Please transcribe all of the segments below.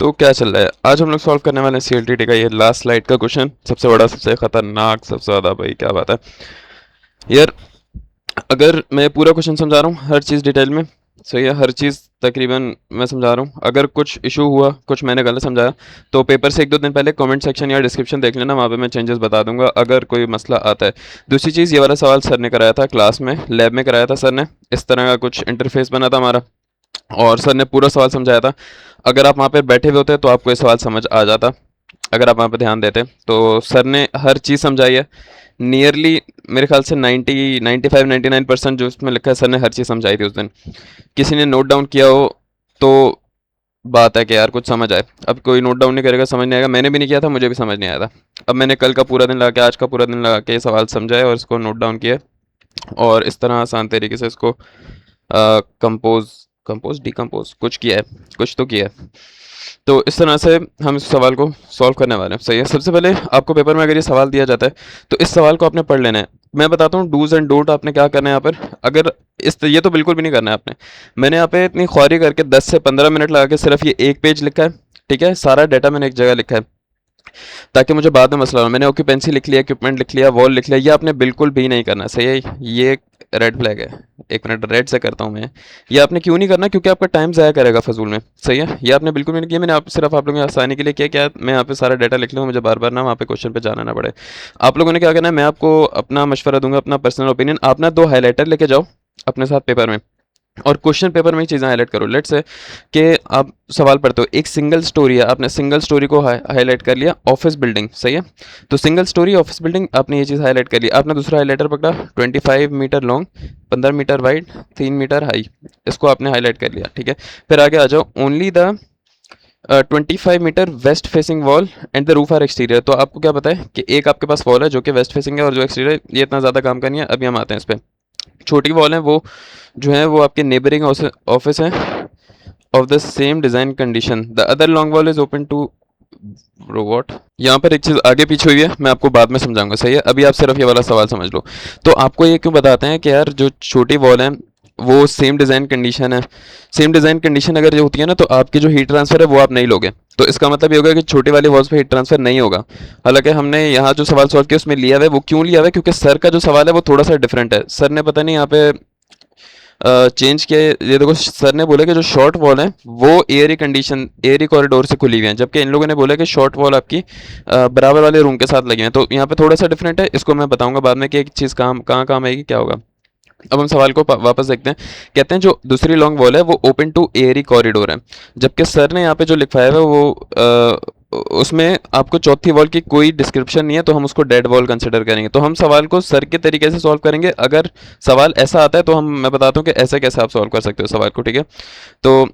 तो क्या चल रहा है? आज हम लोग सॉल्व करने वाले हैं सीएलटीटी का ये लास्ट स्लाइड का क्वेश्चन, सबसे बड़ा, सबसे खतरनाक, सबसे ज़्यादा। भाई क्या बात है यार। अगर मैं पूरा क्वेश्चन समझा रहा हूँ, हर चीज़ डिटेल में, सही है, हर चीज़ तकरीबन मैं समझा रहा हूँ। अगर कुछ इशू हुआ, कुछ मैंने गलत समझाया, तो पेपर से 1-2 दिन पहले कमेंट सेक्शन या डिस्क्रिप्शन देख लेना, वहाँ पे मैं चेंजेस बता दूंगा अगर कोई मसला आता है। दूसरी चीज़, ये वाला सवाल सर ने कराया था क्लास में, लैब में कराया था सर ने। इस तरह का कुछ इंटरफेस बना था हमारा, और सर ने पूरा सवाल समझाया था। अगर आप वहाँ पे बैठे हुए होते तो आपको ये सवाल समझ आ जाता, अगर आप वहाँ पे ध्यान देते। तो सर ने हर चीज़ समझाई है नियरली, मेरे ख्याल से 95-99% जो उसमें लिखा है सर ने हर चीज़ समझाई थी उस दिन। किसी ने नोट डाउन किया हो तो बात है कि यार कुछ समझ आए। अब कोई नोट डाउन नहीं करेगा, समझ नहीं आएगा। मैंने भी नहीं किया था, मुझे भी समझ नहीं आया था। अब मैंने कल का पूरा दिन लगा के, आज का पूरा दिन लगा के सवाल समझाए और इसको नोट डाउन किया, और इस तरह आसान तरीके से इसको कंपोज कंपोज डिकम्पोज कुछ किया है, कुछ तो किया है। तो इस तरह से हम इस सवाल को सॉल्व करने वाले हैं, सही है। सबसे पहले आपको पेपर में अगर ये सवाल दिया जाता है तो इस सवाल को आपने पढ़ लेना है। मैं बताता हूँ डूज एंड डोंट आपने क्या करना है यहाँ पर। अगर ये तो बिल्कुल भी नहीं करना है आपने। मैंने यहाँ पे इतनी ख्वारी करके 10 से 15 मिनट लगा के सिर्फ ये एक पेज लिखा है, ठीक है। सारा डाटा मैंने एक जगह लिखा है ताकि मुझे बाद में मसला हो। मैंने ऑक्यूपेंसी लिख लिया, इक्विपमेंट लिख लिया, वॉल लिख लिया। ये आपने बिल्कुल भी नहीं करना, सही है। ये रेड फ्लैग है। एक मिनट, रेड से करता हूँ मैं। ये आपने क्यों नहीं करना? क्योंकि आपका टाइम ज़ाया करेगा फजूल में, सही है। ये आपने बिल्कुल भी नहीं किया। मैंने सिर्फ आप लोगों की आसानी के लिए किया। क्या मैं यहाँ पे सारा डाटा लिख लूँ, मुझे बार बार ना वहाँ पे क्वेश्चन पे जाना ना पड़े। आप लोगों ने क्या करना है, मैं आपको अपना मशवरा दूंगा, अपना पर्सनल ओपिनियन। आप ना 2 हाईलाइटर लेके जाओ अपने साथ पेपर में, और क्वेश्चन पेपर में ही चीज़ें हाईलाइट करो। लेट्स से कि आप सवाल पढ़ते हो, एक सिंगल स्टोरी है, आपने सिंगल स्टोरी को हाईलाइट कर लिया, ऑफिस बिल्डिंग, सही है। तो सिंगल स्टोरी ऑफिस बिल्डिंग, आपने ये चीज़ हाईलाइट कर ली। आपने दूसरा हाईलाइटर पकड़ा, 25 metre long, 15 metre wide, 3 metre high, इसको आपने हाईलाइट कर लिया, ठीक है। फिर आगे आ जाओ, only the 25 metre west facing wall and the roof are exterior. तो आपको क्या पता है कि एक आपके पास वॉल है जो कि वेस्ट फेसिंग है, और जो एक्सटीरियर, ये इतना ज़्यादा काम का नहीं है। अभी हम आते हैं इस पर। छोटी वॉल है वो जो है वो आपके नेबरिंग ऑफिस है of the same design condition. The other long wall is open to robot. यहाँ पर एक चीज़ आगे पीछे हुई है, मैं आपको बाद में समझाऊंगा, सही है। अभी आप सिर्फ ये वाला सवाल समझ लो। तो आपको ये क्यों बताते हैं कि यार जो छोटी वॉल है वो सेम डिज़ाइन कंडीशन है। सेम डिज़ाइन कंडीशन अगर जो होती है ना, तो आपकी जो हीट ट्रांसफ़र है वो आप नहीं लोगे। तो इसका मतलब ये होगा कि छोटी वाली वॉल्स पे हीट ट्रांसफ़र नहीं होगा। हालांकि हमने यहाँ जो सवाल सॉल्व किया उसमें लिया हुआ है। वो क्यों लिया हुआ है? क्योंकि सर का जो सवाल है वो थोड़ा सा डिफरेंट है। सर ने पता नहीं यहाँ पे चेंज किया है। ये देखो, सर ने बोला कि जो शॉर्ट वॉल है वो एयरी कंडीशन, एयरी कॉरिडोर से खुली हुई है, जबकि इन लोगों ने बोला कि शॉर्ट वॉल आपकी बराबर वाले रूम के साथ लगी है। तो यहाँ पे थोड़ा सा डिफरेंट है। इसको मैं बताऊंगा बाद में कि एक चीज़ कहाँ काम आएगी, क्या होगा। अब हम सवाल को वापस देखते हैं। कहते हैं जो दूसरी लॉन्ग वॉल है वो ओपन टू एयरी कॉरिडोर है, जबकि सर ने यहाँ पे जो लिखवाया है वो उसमें आपको चौथी वॉल की कोई डिस्क्रिप्शन नहीं है, तो हम उसको डेड वॉल कंसिडर करेंगे। तो हम सवाल को सर के तरीके से सॉल्व करेंगे। अगर सवाल ऐसा आता है तो मैं बताता हूँ कि ऐसे कैसे आप सॉल्व कर सकते हो सवाल को, ठीक है। तो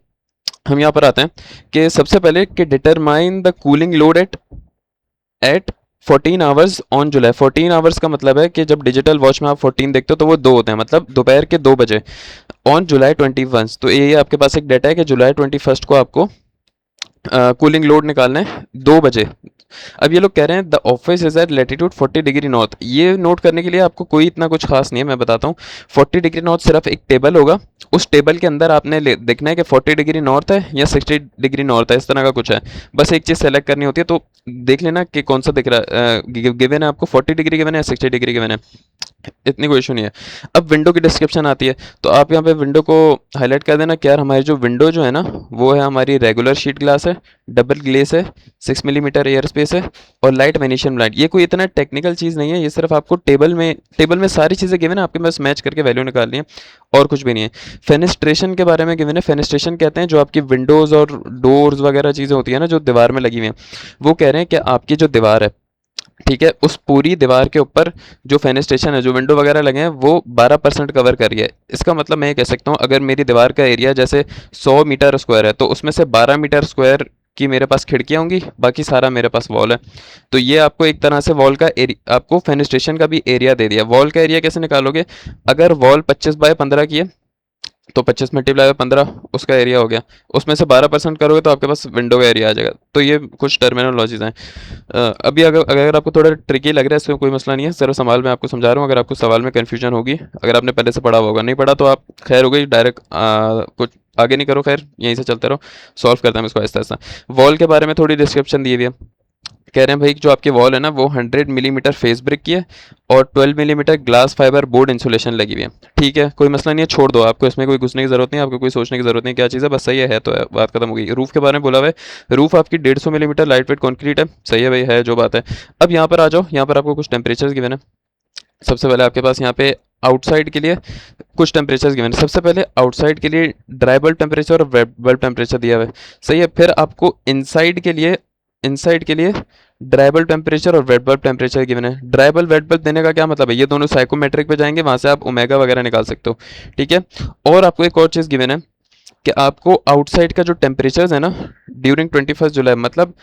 हम यहाँ पर आते हैं कि सबसे पहले कि determine the cooling load at 14 hours on July. 14 hours का मतलब है कि जब डिजिटल वॉच में आप 14 देखते हो तो वो 2 होते हैं, मतलब दोपहर के 2 बजे ऑन जुलाई 21। तो ये आपके पास एक डाटा है कि जुलाई 21 को आपको कूलिंग लोड निकालना है 2 बजे। अब ये लोग कह रहे हैं the office is at latitude 40 degree north. ये नोट करने के लिए आपको कोई इतना कुछ खास नहीं है, मैं बताता हूँ। 40 डिग्री नॉर्थ सिर्फ एक टेबल होगा, उस टेबल के अंदर आपने देखना है कि 40 डिग्री नॉर्थ है या 60 डिग्री नॉर्थ है, इस तरह का कुछ है। बस एक चीज़ सेलेक्ट करनी होती है। तो देख लेना कि कौन सा दिख रहा है, गिवन है आपको 40 डिग्री गिवन है या 60 डिग्री गिवन है, इतनी कोई इशू नहीं है। अब विंडो की डिस्क्रिप्शन आती है, तो आप यहाँ पे विंडो को हाईलाइट कर देना कि यार हमारी जो विंडो जो है ना वो है हमारी रेगुलर शीट ग्लास है, डबल ग्लेस है, 6 मिलीमीटर एयर स्पेस है, और लाइट वेनिशियन लाइट। ये कोई इतना टेक्निकल चीज़ नहीं है, ये सिर्फ आपको टेबल में सारी चीज़ें गिवन है, आपके पास मैच करके वैल्यू निकालनी है, और कुछ भी नहीं है। फेनेस्ट्रेशन के बारे में गिवन है। फेनेस्ट्रेशन कहते हैं जो आपकी विंडोज़ और डोर्स वगैरह चीज़ें होती है ना जो दीवार में लगी हुई हैं, वो कह रहे हैं कि आपकी जो दीवार है, ठीक है, उस पूरी दीवार के ऊपर जो फेनेस्ट्रेशन है, जो विंडो वगैरह लगे हैं, वो 12% कवर कर रही है। इसका मतलब मैं ये कह सकता हूँ अगर मेरी दीवार का एरिया जैसे 100 मीटर स्क्वायर है, तो उसमें से 12 मीटर स्क्वायर की मेरे पास खिड़कियाँ होंगी, बाकी सारा मेरे पास वॉल है। तो ये आपको एक तरह से वॉल का एरिया, आपको फेनेस्ट्रेशन का भी एरिया दे दिया। वॉल का एरिया कैसे निकालोगे? अगर वॉल 25/15 की है तो 25 मल्टीप्लाई बाय 15 उसका एरिया हो गया, उसमें से 12% करोगे तो आपके पास विंडो का एरिया आ जाएगा। तो ये कुछ टर्मिनोलॉजीज हैं। अभी अगर आपको थोड़ा ट्रिकी लग रहा है, इसमें कोई मसला नहीं है, सिर्फ सवाल मैं आपको समझा रहा हूँ। अगर आपको सवाल में कन्फ्यूजन होगी, अगर आपने पहले से पढ़ा होगा, नहीं पढ़ा तो आप खैर हो गई, डायरेक्ट कुछ आगे नहीं करो, खैर यहीं से चलते रहो, सॉल्व करते हैं हम इसको आहिस्ता आहिस्ता। वॉल के बारे में थोड़ी डिस्क्रिप्शन दी हुई है। कह रहे हैं भाई जो आपकी वॉल है ना वो 100 मिलीमीटर फेस ब्रिक की है और 12 millimetre glass fibre board insulation लगी हुई है। ठीक है, कोई मसला नहीं है, छोड़ दो, आपको इसमें कोई घुसने की जरूरत नहीं है, आपको कोई सोचने की जरूरत नहीं क्या चीज़ है, बस सही है तो है, बात खत्म हो गई। रूफ के बारे में बोला हुआ है, रूफ आपकी 150 मिलीमीटर लाइट वेट कॉन्क्रीट है, सही है भाई, है जो बात है। अब यहाँ पर आ जाओ, यहाँ पर आपको कुछ टेम्परेचर गिवन है। सबसे पहले आपके पास यहाँ पे आउटसाइड के लिए कुछ टेम्परेचर गिवन है। सबसे पहले आउटसाइड के लिए ड्राई बल्ब टेम्परेचर और वेट बल्ब टेम्परेचर दिया हुआ है, सही है। फिर आपको इनसाइड के लिए ड्राई बल्ब टेम्परेचर और वेट बल्ब टेम्परेचर गिवन है। ड्राई बल्ब वेट बल्ब देने का क्या मतलब है, ये दोनों साइकोमेट्रिक पे जाएंगे, वहां से आप ओमेगा वगैरह निकाल सकते हो, ठीक है। और आपको एक और चीज़ गिवन है कि आपको आउटसाइड का जो टेम्परेचर है ना ड्यूरिंग 21 जुलाई, मतलब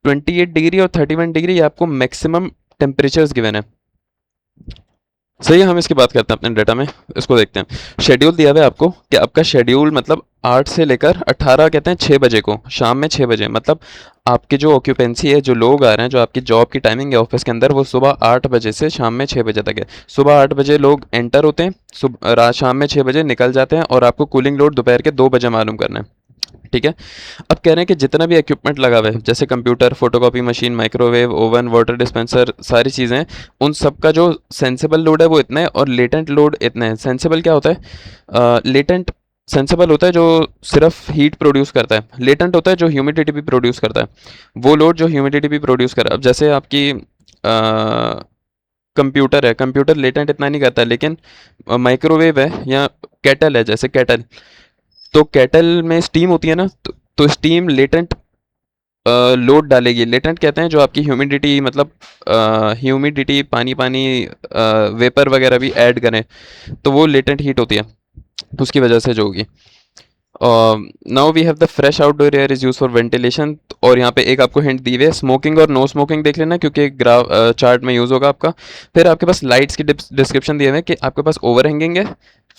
28 डिग्री और 31 डिग्री, ये आपको मैक्सिमम टेम्परेचर्स गिवन है, सही है। हम इसकी बात करते हैं अपने डेटा में, इसको देखते हैं। शेड्यूल दिया हुआ है आपको कि आपका शेड्यूल मतलब 8 से लेकर 18 कहते हैं 6 बजे को, शाम में 6 बजे, मतलब आपकी जो ऑक्यूपेंसी है, जो लोग आ रहे हैं, जो आपकी जॉब की टाइमिंग है ऑफिस के अंदर, वो सुबह 8 बजे से शाम में 6 बजे तक है। सुबह 8 बजे लोग एंटर होते हैं, रात शाम में 6 बजे निकल जाते हैं, और आपको कूलिंग लोड दोपहर के 2 बजे मालूम करना है, ठीक है। अब कह रहे हैं कि जितना भी इक्विपमेंट लगा हुआ है, जैसे computer, photocopy machine, microwave oven, water dispenser, सारी चीज़ें, उन सब का जो सेंसिबल लोड है वो इतना है, और लेटेंट लोड इतना है। सेंसिबल क्या होता है, लेटेंट सेंसिबल होता है जो सिर्फ हीट प्रोड्यूस करता है, लेटेंट होता है जो ह्यूमिडिटी भी प्रोड्यूस करता है, वो लोड जो ह्यूमिडिटी भी प्रोड्यूस कर रहा है। अब जैसे आपकी कंप्यूटर है, कंप्यूटर लेटेंट इतना नहीं करता है, लेकिन माइक्रोवेव है या केटल है, जैसे केटल, तो केटल में स्टीम होती है ना, तो स्टीम लेटेंट लोड डालेगी। लेटेंट कहते हैं जो आपकी ह्यूमिडिटी, मतलब ह्यूमिडिटी, पानी पानी वेपर वगैरह भी ऐड करें, तो वो लेटेंट हीट होती है, उसकी वजह से जो होगी। Now we have the fresh outdoor air is use for ventilation. और यहाँ पे एक आपको हिंट दी हुई है, स्मोकिंग और नो स्मोकिंग देख लेना, क्योंकि ग्राफ चार्ट में यूज़ होगा आपका। फिर आपके पास लाइट्स की डिस्क्रिप्शन दिए हुए हैं कि आपके पास ओवरहैंगिंग है,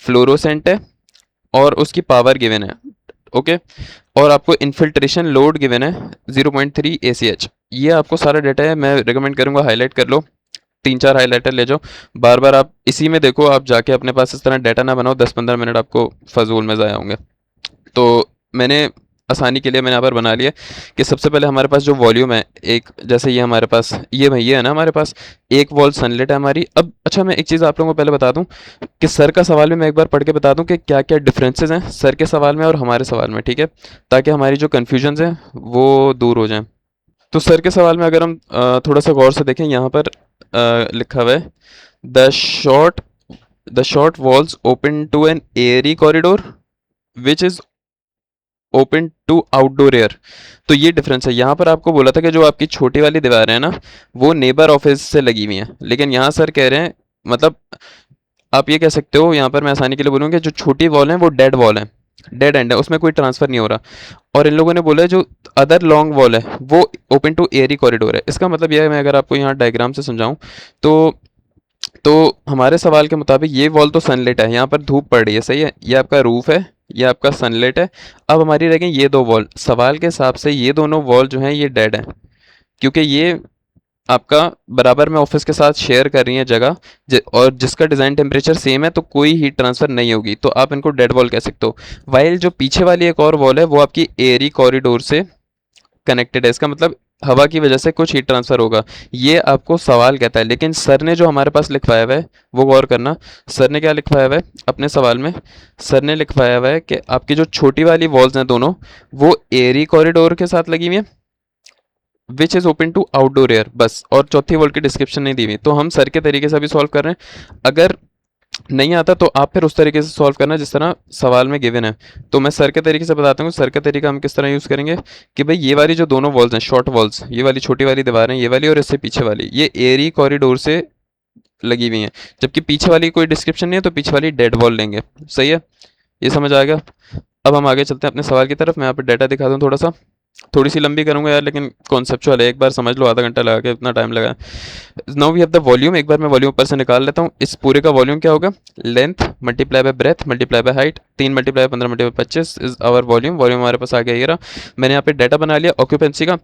फ्लोरोसेंट है, और उसकी पावर गिवन है, ओके। और आपको इन्फिल्ट्रेशन लोड गिवन है 0.3 ACH। ये आपको सारा डाटा है, मैं रिकमेंड करूँगा हाईलाइट कर लो, 3-4 हाईलाइटर ले जाओ, बार बार आप इसी में देखो, आप जाके अपने पास इस तरह डाटा ना बनाओ, 10-15 मिनट आपको फजूल में ज़ाया होंगे। तो मैंने आसानी के लिए मैंने यहाँ पर बना लिया कि सबसे पहले हमारे पास जो वॉल्यूम है, एक जैसे ये हमारे पास ये भाई ये है ना, हमारे पास 1 वॉल सनलाइट है हमारी। अब अच्छा, मैं एक चीज़ आप लोगों को पहले बता दूं कि सर का सवाल भी मैं एक बार पढ़ के बता दूं कि क्या क्या डिफरेंसेस हैं सर के सवाल में और हमारे सवाल में, ठीक है, ताकि हमारी जो कन्फ्यूजन्स हैं वो दूर हो जाएं। तो सर के सवाल में अगर हम थोड़ा सा गौर से देखें, यहाँ पर लिखा हुआ है, the short the short walls open to an airy corridor which is open to outdoor air. तो ये डिफरेंस है। यहाँ पर आपको बोला था कि जो आपकी छोटी वाली दीवारें हैं ना, वो नेबर ऑफिस से लगी हुई हैं, लेकिन यहाँ सर कह रहे हैं, मतलब आप ये कह सकते हो, यहाँ पर मैं आसानी के लिए बोलूँगा, जो छोटी वॉल है वो डेड वॉल है, डेड एंड है, उसमें कोई ट्रांसफर नहीं हो रहा। और इन लोगों ने बोला है जो अदर लॉन्ग वॉल है वो ओपन टू एयरी कॉरिडोर है। इसका मतलब यह है, मैं अगर आपको यहाँ डायग्राम से समझाऊँ तो हमारे सवाल के मुताबिक ये वॉल तो सनलाइट है, यहाँ पर धूप पड़ रही है, सही है, ये आपका रूफ है, ये आपका सनलाइट है। अब हमारी रह गई ये 2 वॉल, सवाल के हिसाब से ये दोनों वॉल जो हैं ये डेड हैं, क्योंकि ये आपका बराबर में ऑफिस के साथ शेयर कर रही है जगह, और जिसका डिज़ाइन टेम्परेचर सेम है, तो कोई हीट ट्रांसफ़र नहीं होगी, तो आप इनको डेड वॉल कह सकते हो। वाइल जो पीछे वाली एक और वॉल है वो आपकी एयरी कॉरिडोर से कनेक्टेड है, इसका मतलब हवा की वजह से कुछ हीट ट्रांसफ़र होगा, ये आपको सवाल कहता है। लेकिन सर ने जो हमारे पास लिखवाया हुआ है वो गौर करना, सर ने क्या लिखवाया हुआ है अपने सवाल में, सर ने लिखवाया हुआ है कि आपकी जो छोटी वाली वॉल्स हैं दोनों, वो एयरी कॉरिडोर के साथ लगी हुई हैं which is open to outdoor air, बस, और चौथी वॉल की डिस्क्रिप्शन नहीं दी हुई। तो हम सर के तरीके से अभी सॉल्व कर रहे हैं, अगर नहीं आता तो आप फिर उस तरीके से सॉल्व करना जिस तरह सवाल में गिवन है। तो मैं सर के तरीके से बताता हूँ, सर का तरीका हम किस तरह यूज़ करेंगे कि भाई ये वाली जो दोनों वॉल्स हैं, शॉर्ट वॉल्स, ये वाली छोटी वाली दीवारें, ये वाली और इससे पीछे वाली, ये एयरी कॉरिडोर से लगी हुई हैं, जबकि पीछे वाली कोई डिस्क्रिप्शन नहीं है, तो पीछे वाली डेड वॉल लेंगे, सही है, ये समझ आ गया। अब हम आगे चलते हैं अपने सवाल की तरफ। मैं यहाँ पर डाटा दिखा दूँ थोड़ा सा, थोड़ी सी लंबी करूंगा यार, लेकिन कॉन्सेप्चुअल है, एक बार समझ लो, आधा घंटा लगा के इतना टाइम लगा। Now we have the volume, एक बार मैं वॉल्यूम ऊपर से निकाल लेता हूँ। इस पूरे का वॉल्यूम क्या होगा, length multiply by breadth multiply by height, 3 multiply 15 multiply 25 is our volume. Volume हमारे पास आ गया, ये रहा। मैंने यहाँ पे डाटा बना लिया ऑक्यूपेंसी का,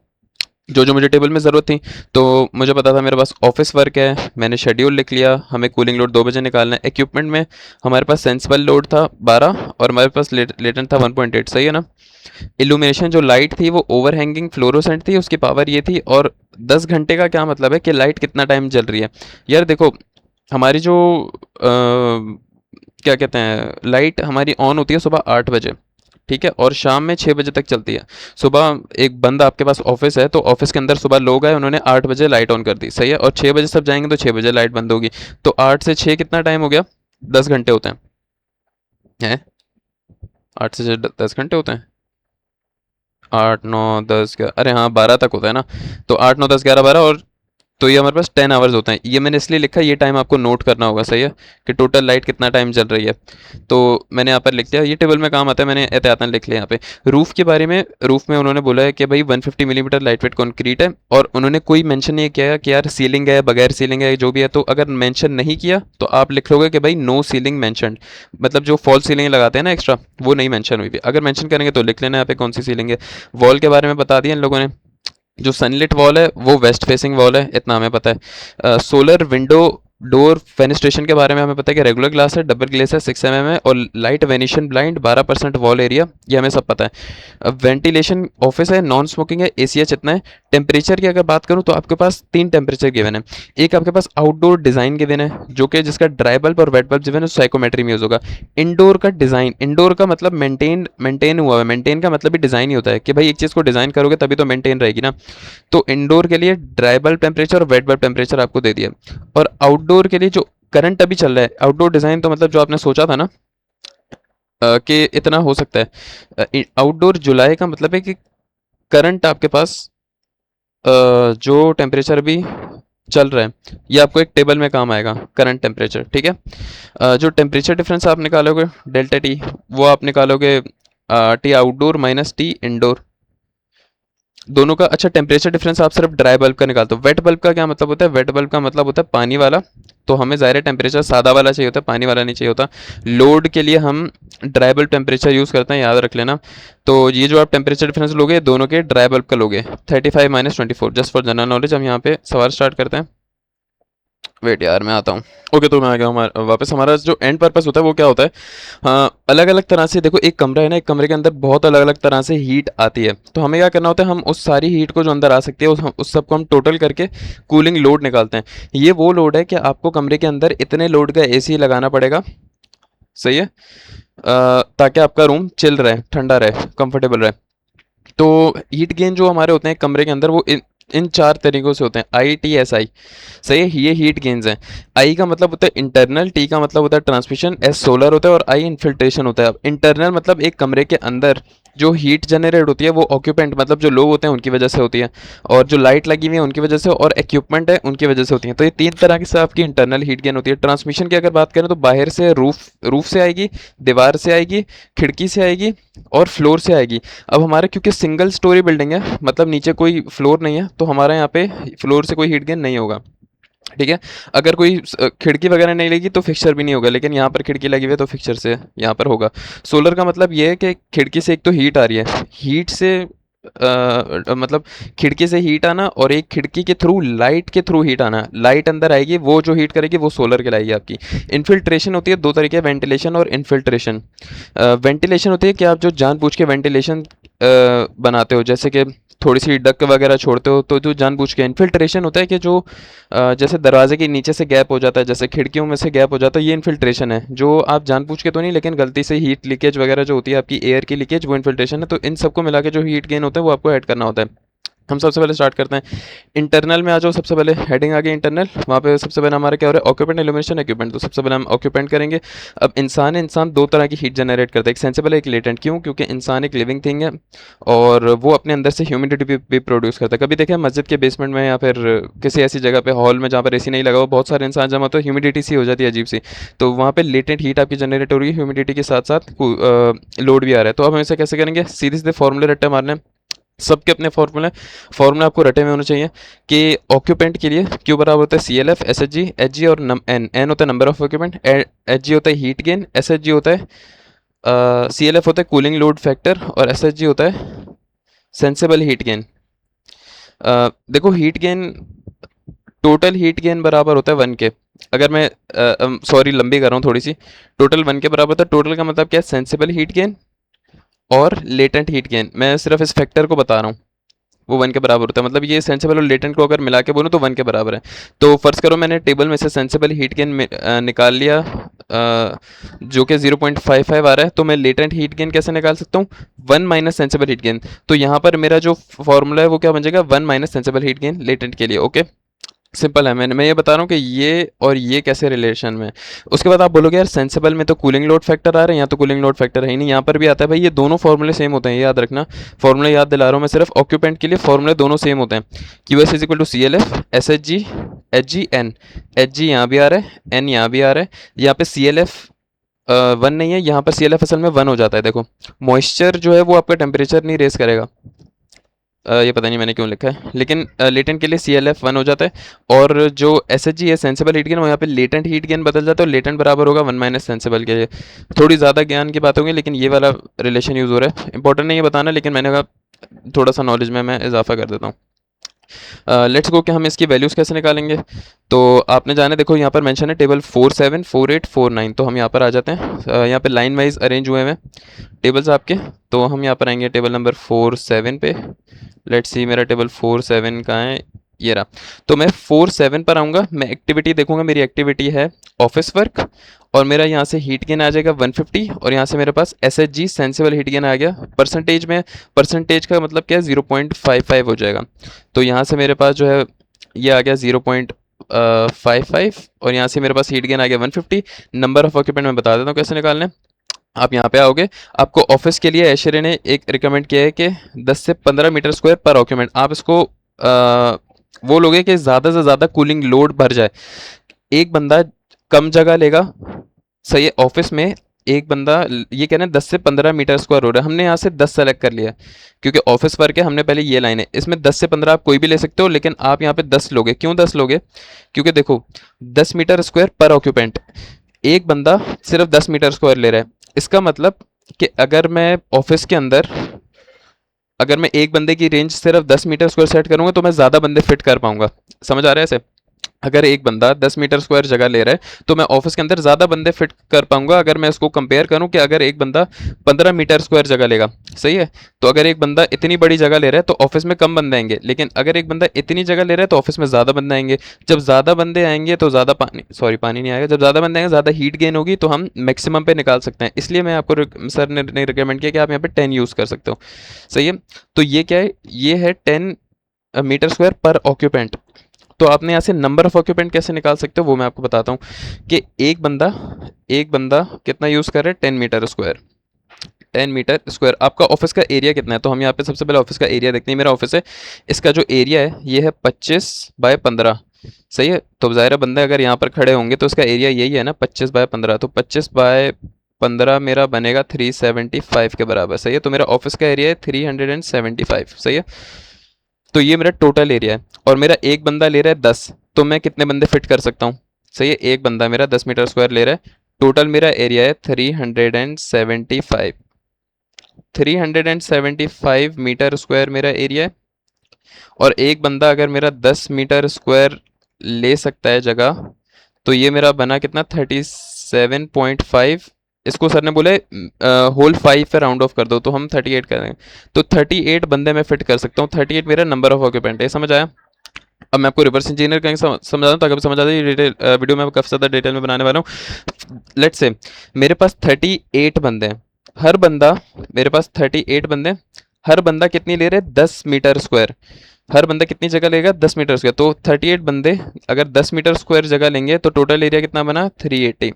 जो जो मुझे टेबल में ज़रूरत थी। तो मुझे पता था मेरे पास ऑफिस वर्क है, मैंने शेड्यूल लिख लिया, हमें कूलिंग लोड 2 बजे निकालना है। इक्विपमेंट में हमारे पास सेंसिबल लोड था 12 और हमारे पास लेटेंट था 1.8, सही है ना। इल्यूमिनेशन जो लाइट थी वो ओवर हैंगिंग फ्लोरोसेंट थी, उसकी पावर ये थी। और 10 घंटे का क्या मतलब है कि लाइट कितना टाइम जल रही है। यार देखो, हमारी जो क्या कहते हैं, लाइट हमारी ऑन होती है सुबह 8 बजे, ठीक है, और शाम में 6 बजे तक चलती है। सुबह एक बंदा आपके पास ऑफिस है, तो ऑफिस के अंदर सुबह लोग आए, उन्होंने 8 बजे लाइट ऑन कर दी, सही है, और 6 बजे सब जाएंगे तो 6 बजे लाइट बंद होगी। तो 8 से 6 कितना टाइम हो गया, 10 घंटे होते हैं। 8 से 10 घंटे होते हैं। 8 9 10 11, अरे हाँ 12 तक होता है ना। तो 8 9 10 11 12, और तो ये हमारे पास 10 आवर्स होते हैं। ये मैंने इसलिए लिखा, ये टाइम आपको नोट करना होगा, सही है, कि टोटल लाइट कितना टाइम चल रही है। तो मैंने यहाँ पर लिख दिया, ये टेबल में काम आता है, मैंने एहतियातन लिख लिया यहाँ पे। रूफ़ के बारे में, रूफ़ में उन्होंने बोला है कि भाई 150 मिलीमीटर लाइट वेट कॉन्क्रीट है, और उन्होंने कोई मेंशन नहीं किया है कि यार सीलिंग है, बगैर सीलिंग है, जो भी है। तो अगर मेंशन नहीं किया तो आप लिख लोगे कि भाई नो सीलिंग मेंशनड, मतलब जो फॉल सीलिंग लगाते हैं ना एक्स्ट्रा, वो नहीं मेंशन हुई भी। अगर मेंशन करेंगे तो लिख लेना यहाँ पे कौन सी सीलिंग है। वॉल के बारे में बता दिया इन लोगों ने। जो सनलिट वॉल है वो वेस्ट फेसिंग वॉल है, इतना हमें पता है। सोलर विंडो डोर फेनिस्ट्रेशन के बारे में हमें पता है कि रेगुलर ग्लास है, डबल ग्लेस है, 6 mm है, और light venation blind 12% wall area, ये हमें सब पता है। वेंटिलेशन ऑफिस है, नॉन स्मोकिंग है, एसीएच इतना है। टेम्परेचर की अगर बात करूँ तो आपके पास 3 टेम्परेचर गिवन है। एक आपके पास आउटडोर डिज़ाइन गिवन है, जो कि जिसका ड्राई बल्ब और वेट बल्ब गिवन है, साइकोमेट्री में यूज़ होगा। इंडोर का डिज़ाइन, इंडोर का मतलब मेंटेन, मेंटेन हुआ है, मेंटेन का मतलब भी डिज़ाइन ही होता है कि भाई एक चीज़ को डिज़ाइन करोगे तभी तो मेंटेन रहेगी ना। तो इंडोर के लिए ड्राई बल्ब टेम्परेचर और वेट बल्ब टेम्परेचर आपको दे दिया। और आउटडोर के लिए जो करंट अभी चल रहा है, आउटडोर डिज़ाइन तो मतलब जो आपने सोचा था ना, कि इतना हो सकता है। आउटडोर जुलाई का मतलब है कि करंट आपके पास जो टेम्परेचर अभी चल रहा है, ये आपको एक टेबल में काम आएगा, करंट टेम्परेचर, ठीक है। जो टेम्परेचर डिफरेंस आप निकालोगे डेल्टा टी, वो आप निकालोगे T outdoor minus T indoor, दोनों का। अच्छा, टेम्परेचर डिफरेंस आप सिर्फ ड्राई बल्ब का निकालते हो। वेट बल्ब का क्या मतलब होता है, वेट बल्ब का मतलब होता है पानी वाला। तो हमें ज़ाहिर है टेम्परेचर सादा वाला चाहिए होता है, पानी वाला नहीं चाहिए होता। लोड के लिए हम ड्राई बल्ब टेम्परेचर यूज़ करते हैं, याद रख लेना। तो ये जो आप टेम्परेचर डिफरेंस लोगे, दोनों के ड्राई बल्ब का लोगे, 35 - 24, जस्ट फॉर जनरल नॉलेज। हम यहाँ पे सवाल स्टार्ट करते हैं। वेट यार, मैं आता हूँ। ओके, तो मैं आ गया हूँ वापस। हमारा जो एंड पर्पस होता है वो क्या होता है, हाँ, अलग अलग तरह से देखो, एक कमरा है ना, एक कमरे के अंदर बहुत अलग अलग तरह से हीट आती है। तो हमें क्या करना होता है, हम उस सारी हीट को जो अंदर आ सकती है उस सबको हम टोटल करके कूलिंग लोड निकालते हैं। ये वो लोड है कि आपको कमरे के अंदर इतने लोड का एसी लगाना पड़ेगा, सही है, ताकि आपका रूम चिल रहे, ठंडा रहे, कंफर्टेबल रहे। तो हीट गेन जो हमारे होते हैं कमरे के अंदर, वो इन 4 तरीकों से होते हैं, आई टी एस आई, सही है, ये हीट गेन्स हैं। आई का मतलब होता है इंटरनल, टी का मतलब होता है ट्रांसमिशन, एस सोलर होता है, और आई इन्फिल्ट्रेशन होता है। अब इंटरनल मतलब एक कमरे के अंदर जो हीट जनरेट होती है वो ऑक्यूपेंट मतलब जो लोग होते हैं उनकी वजह से होती है, और जो लाइट लगी हुई है उनकी वजह से, और इक्विपमेंट है उनकी वजह से होती है। तो ये 3 तरह की से आपकी इंटरनल हीट गेन होती है। ट्रांसमिशन की अगर बात करें तो बाहर से रूफ से आएगी, दीवार से आएगी, खिड़की से आएगी, और फ्लोर से आएगी। अब हमारे क्योंकि सिंगल स्टोरी बिल्डिंग है, मतलब नीचे कोई फ्लोर नहीं है, तो हमारे यहाँ पे फ्लोर से कोई हीट गेन नहीं होगा, ठीक है। अगर कोई खिड़की वगैरह नहीं लगी तो फिक्सचर भी नहीं होगा, लेकिन यहाँ पर खिड़की लगी हुई है तो फिक्सचर से यहाँ पर होगा। सोलर का मतलब ये है कि खिड़की से एक तो हीट आ रही है, हीट से मतलब खिड़की से हीट आना, और एक खिड़की के थ्रू लाइट के थ्रू हीट आना, लाइट अंदर आएगी, वो जो हीट करेगी वो सोलर कहलाएगी आपकी। इन्फिल्ट्रेशन होती है, 2 तरीके, वेंटिलेशन और इन्फिल्ट्रेशन। वेंटिलेशन होती है कि आप जो जानबूझ के वेंटिलेशन बनाते हो, जैसे कि थोड़ी सी डक वगैरह छोड़ते हो, तो जो जानबूझ के। इन्फिल्ट्रेशन होता है कि जो जैसे दरवाजे के नीचे से गैप हो जाता है, जैसे खिड़कियों में से गैप हो जाता है, ये इन्फिल्ट्रेशन है, जो आप जानबूझ के तो नहीं, लेकिन गलती से हीट लीकेज वगैरह जो होती है आपकी एयर की लीकेज, वो इन्फिल्ट्रेशन है। तो इन सबको मिला के जो हीट गेन होता है वो आपको ऐड करना होता है। हम सबसे पहले स्टार्ट करते हैं इंटरनल में। आ जाओ, सबसे पहले हेडिंग आ गई इंटरनल, वहाँ पे सबसे पहले हमारा क्या हो रहा है, ऑक्यूपेंट इल्यूमिनेशन इक्विपमेंट। तो सबसे पहले हम ऑक्यूपेंट करेंगे। अब इंसान 2 तरह की हीट जनरेट करता है, एक सेंसिबल है, एक लेटेंट। क्यों? क्योंकि इंसान एक लिविंग थिंग है, और वो अपने अंदर से ह्यूमिडिटी भी प्रोड्यूस करता है। कभी देखा है मस्जिद के बेसमेंट में या फिर किसी ऐसी जगह पे, हॉल में, जहाँ पर एसी नहीं लगा हुआ, बहुत सारे इंसान जमा होते हैं, ह्यूमिडिटी सी हो जाती है अजीब सी। तो वहाँ पे लेटेंट हीट आपकी जनरेट हो रही है, ह्यूमिडिटी के साथ साथ लोड भी आ रहा है। तो अब हम इसे कैसे करेंगे, सीधे सीधे फॉर्मूले रट्टे मारने हैं। सबके अपने फॉर्मूले आपको रटे हुए होने चाहिए। कि ऑक्यूपेंट के लिए क्यू बराबर होता है C L F S H G, H G और एन होता है number of occupant, H G होता है heat gain, S H G होता है, सी एल एफ होता है कूलिंग लोड फैक्टर, और एस एच जी होता है सेंसिबल हीट गेन। देखो heat gain, total heat gain बराबर होता है 1 के। अगर मैं सॉरी लंबी कर रहा हूँ थोड़ी सी, टोटल 1 के बराबर होता है। टोटल का मतलब क्या है, सेंसिबल हीट गेन और लेटेंट हीट गेन। मैं सिर्फ इस फैक्टर को बता रहा हूँ, वो 1 के बराबर होता है। मतलब ये सेंसिबल और लेटेंट को अगर मिला के बोलूँ तो 1 के बराबर है। तो फर्ज करो मैंने टेबल में से सेंसिबल हीट गेन निकाल लिया, जो कि 0.55 आ रहा है, तो मैं लेटेंट हीट गेन कैसे निकाल सकता हूँ, 1 माइनस सेंसिबल हीट गेन। तो यहाँ पर मेरा जो फॉर्मूला है वो क्या बन जाएगा, 1 minus sensible heat gain latent के लिए। ओके, सिंपल है। मैं ये बता रहा हूँ कि ये और ये कैसे रिलेशन में है। उसके बाद आप बोलोगे यार सेंसिबल में तो कूलिंग लोड फैक्टर आ रहा है, यहाँ तो कूलिंग लोड फैक्टर है ही नहीं। यहाँ पर भी आता है भाई, ये दोनों फॉर्मूले सेम होते हैं, ये याद रखना। फॉर्मूले याद दिला रहा हूँ मैं सिर्फ, ऑक्यूपेंट के लिए फॉर्मूले दोनों सेम होते हैं। Q S is equal to C L F S H G H G N. H G यहाँ भी आ रहा है, एन यहाँ भी आ रहा है। यहाँ पे सी एल एफ 1 नहीं है, यहाँ पर सी एल एफ असल में 1 हो जाता है। देखो मॉइस्चर जो है वो आपका टेम्परेचर नहीं रेस करेगा, ये पता नहीं मैंने क्यों लिखा है, लेकिन लेटेंट के लिए सी एल एफ 1 हो जाता है। और जो एस एच जी है सेंसिबल हीट गेन, वो यहाँ पे लेटेंट हीट गेन बदल जाता है, और लेटेंट बराबर होगा 1 माइनस सेंसिबल के। थोड़ी ज़्यादा ज्ञान की बात होगी, लेकिन ये वाला रिलेशन यूज़ हो रहा है। इंपॉर्टेंट नहीं है बताना, लेकिन मैंने कहा थोड़ा सा नॉलेज में मैं इजाफा कर देता हूँ। लेट्स गो कि हम इसकी वैल्यूज़ कैसे निकालेंगे। तो आपने जाने, देखो यहाँ पर मेंशन है टेबल 47, 48, 49। तो हम यहाँ पर आ जाते हैं। यहाँ पे लाइन वाइज अरेंज हुए हैं टेबल्स आपके। तो हम यहाँ पर आएंगे टेबल नंबर 47 पे। लेट्स सी मेरा टेबल 47 कहाँ है, ये रहा। तो मैं 47 पर आऊँगा, मैं एक्टिविटी देखूंगा, मेरी एक्टिविटी है ऑफिस वर्क, और मेरा यहाँ से हीट गेन आ जाएगा 150, और यहाँ से मेरे पास S H G sensible heat gain आ गया। परसेंटेज में, परसेंटेज का मतलब क्या है, 0.55 हो जाएगा। तो यहाँ से मेरे पास जो है ये आ गया 0.55, और यहाँ से मेरे पास हीट गेन आ गया 150। नंबर ऑफ ऑक्यूपेंट मैं बता देता हूँ कैसे निकालने हैं। आप यहाँ पे आओगे, आपको ऑफिस के लिए ऐशर्य ने एक रिकमेंड किया है कि 10 से 15 मीटर स्क्वायर पर ऑक्यूपेंट। आप इसको वो लोगे कि ज़्यादा से ज़्यादा कूलिंग लोड भर जाए। एक बंदा कम जगह लेगा, सही है। ऑफिस में एक बंदा, ये कह रहे हैं 10 से 15 मीटर स्क्वायर हो रहा है, हमने यहाँ से 10 सेलेक्ट कर लिया है क्योंकि ऑफिस वर्क है। हमने पहले ये लाइन है, इसमें 10 से 15 आप कोई भी ले सकते हो, लेकिन आप यहाँ पे 10 लोगे। क्यों 10 लोगे, क्योंकि देखो 10 मीटर स्क्वायर पर ऑक्यूपेंट, एक बंदा सिर्फ 10 मीटर स्क्वायर ले रहा है। इसका मतलब कि अगर मैं ऑफिस के अंदर, अगर मैं एक बंदे की रेंज सिर्फ 10 मीटर स्क्वायर सेट करूंगा तो मैं ज़्यादा बंदे फिट कर पाऊंगा। समझ आ रहा है ऐसे। अगर एक बंदा 10 मीटर स्क्वायर जगह ले रहा है तो मैं ऑफिस के अंदर ज़्यादा बंदे फिट कर पाऊंगा, अगर मैं इसको कंपेयर करूं कि अगर एक बंदा 15 मीटर स्क्वायर जगह लेगा, सही है। तो अगर एक बंदा इतनी बड़ी जगह ले रहा है तो ऑफिस में कम बंदे आएंगे, लेकिन अगर एक बंदा इतनी जगह ले रहा है तो ऑफिस में ज़्यादा बंदे आएंगे। जब ज़्यादा बंदे आएंगे तो ज़्यादा पानी, सॉरी पानी नहीं आएगा, जब ज़्यादा बंदे आएंगे ज़्यादा हीट गेन होगी, तो हम मैक्सिमम पे निकाल सकते हैं। इसलिए मैं आपको सर ने रिकमेंड किया कि आप यहाँ पे 10 यूज़ कर सकते हो, सही है। तो ये क्या है, ये है 10 मीटर स्क्वायर पर ऑक्यूपेंट। तो आपने यहाँ से नंबर ऑफ ऑक्यूपेंट कैसे निकाल सकते हो वो मैं आपको बताता हूँ कि एक बंदा कितना यूज़ कर रहा है, 10 मीटर स्क्वायर। 10 मीटर स्क्वायर, आपका ऑफिस का एरिया कितना है। तो हम यहाँ पे सबसे पहले ऑफिस का एरिया देखते हैं। मेरा ऑफिस है, इसका जो एरिया है ये है 25/15, सही है। तो ज़ाहिर है बंदे अगर यहाँ पर खड़े होंगे तो इसका एरिया यही है ना, 25/15। तो 25/15 मेरा बनेगा 375 के बराबर, सही है। तो मेरा ऑफिस का एरिया है 375, सही है। तो ये मेरा टोटल एरिया है, और मेरा एक बंदा ले रहा है 10, तो मैं कितने बंदे फिट कर सकता हूँ, सही है। एक बंदा मेरा 10 मीटर स्क्वायर ले रहा है, टोटल मेरा एरिया है 375। 375 मीटर स्क्वायर मेरा एरिया है, और एक बंदा अगर मेरा 10 मीटर स्क्वायर ले सकता है जगह, तो ये मेरा बना कितना, 37.5। इसको सर ने बोले होल 5 पे राउंड ऑफ कर दो, तो हम 38 कर देंगे। तो 38 बंदे मैं फिट कर सकता हूँ, 38 मेरा नंबर ऑफ ऑक्यूपेंट है, समझ आया। अब मैं आपको रिवर्स इंजीनियर करेंगे समझा दूँ ताकि आप समझ आ जाए। डिटेल वीडियो में काफ़ी ज़्यादा डिटेल में बनाने वाला हूँ। लेट्स से मेरे पास 38 बंदे हैं, हर बंदा, मेरे पास 38 बंदे, हर बंदा कितनी ले रहे हैं, 10 मीटर स्क्वायर। हर बंदा कितनी जगह लेगा, 10 मीटर स्क्वायर। तो 38 बंदे अगर 10 मीटर स्क्वायर जगह लेंगे तो टोटल एरिया कितना बना, 380।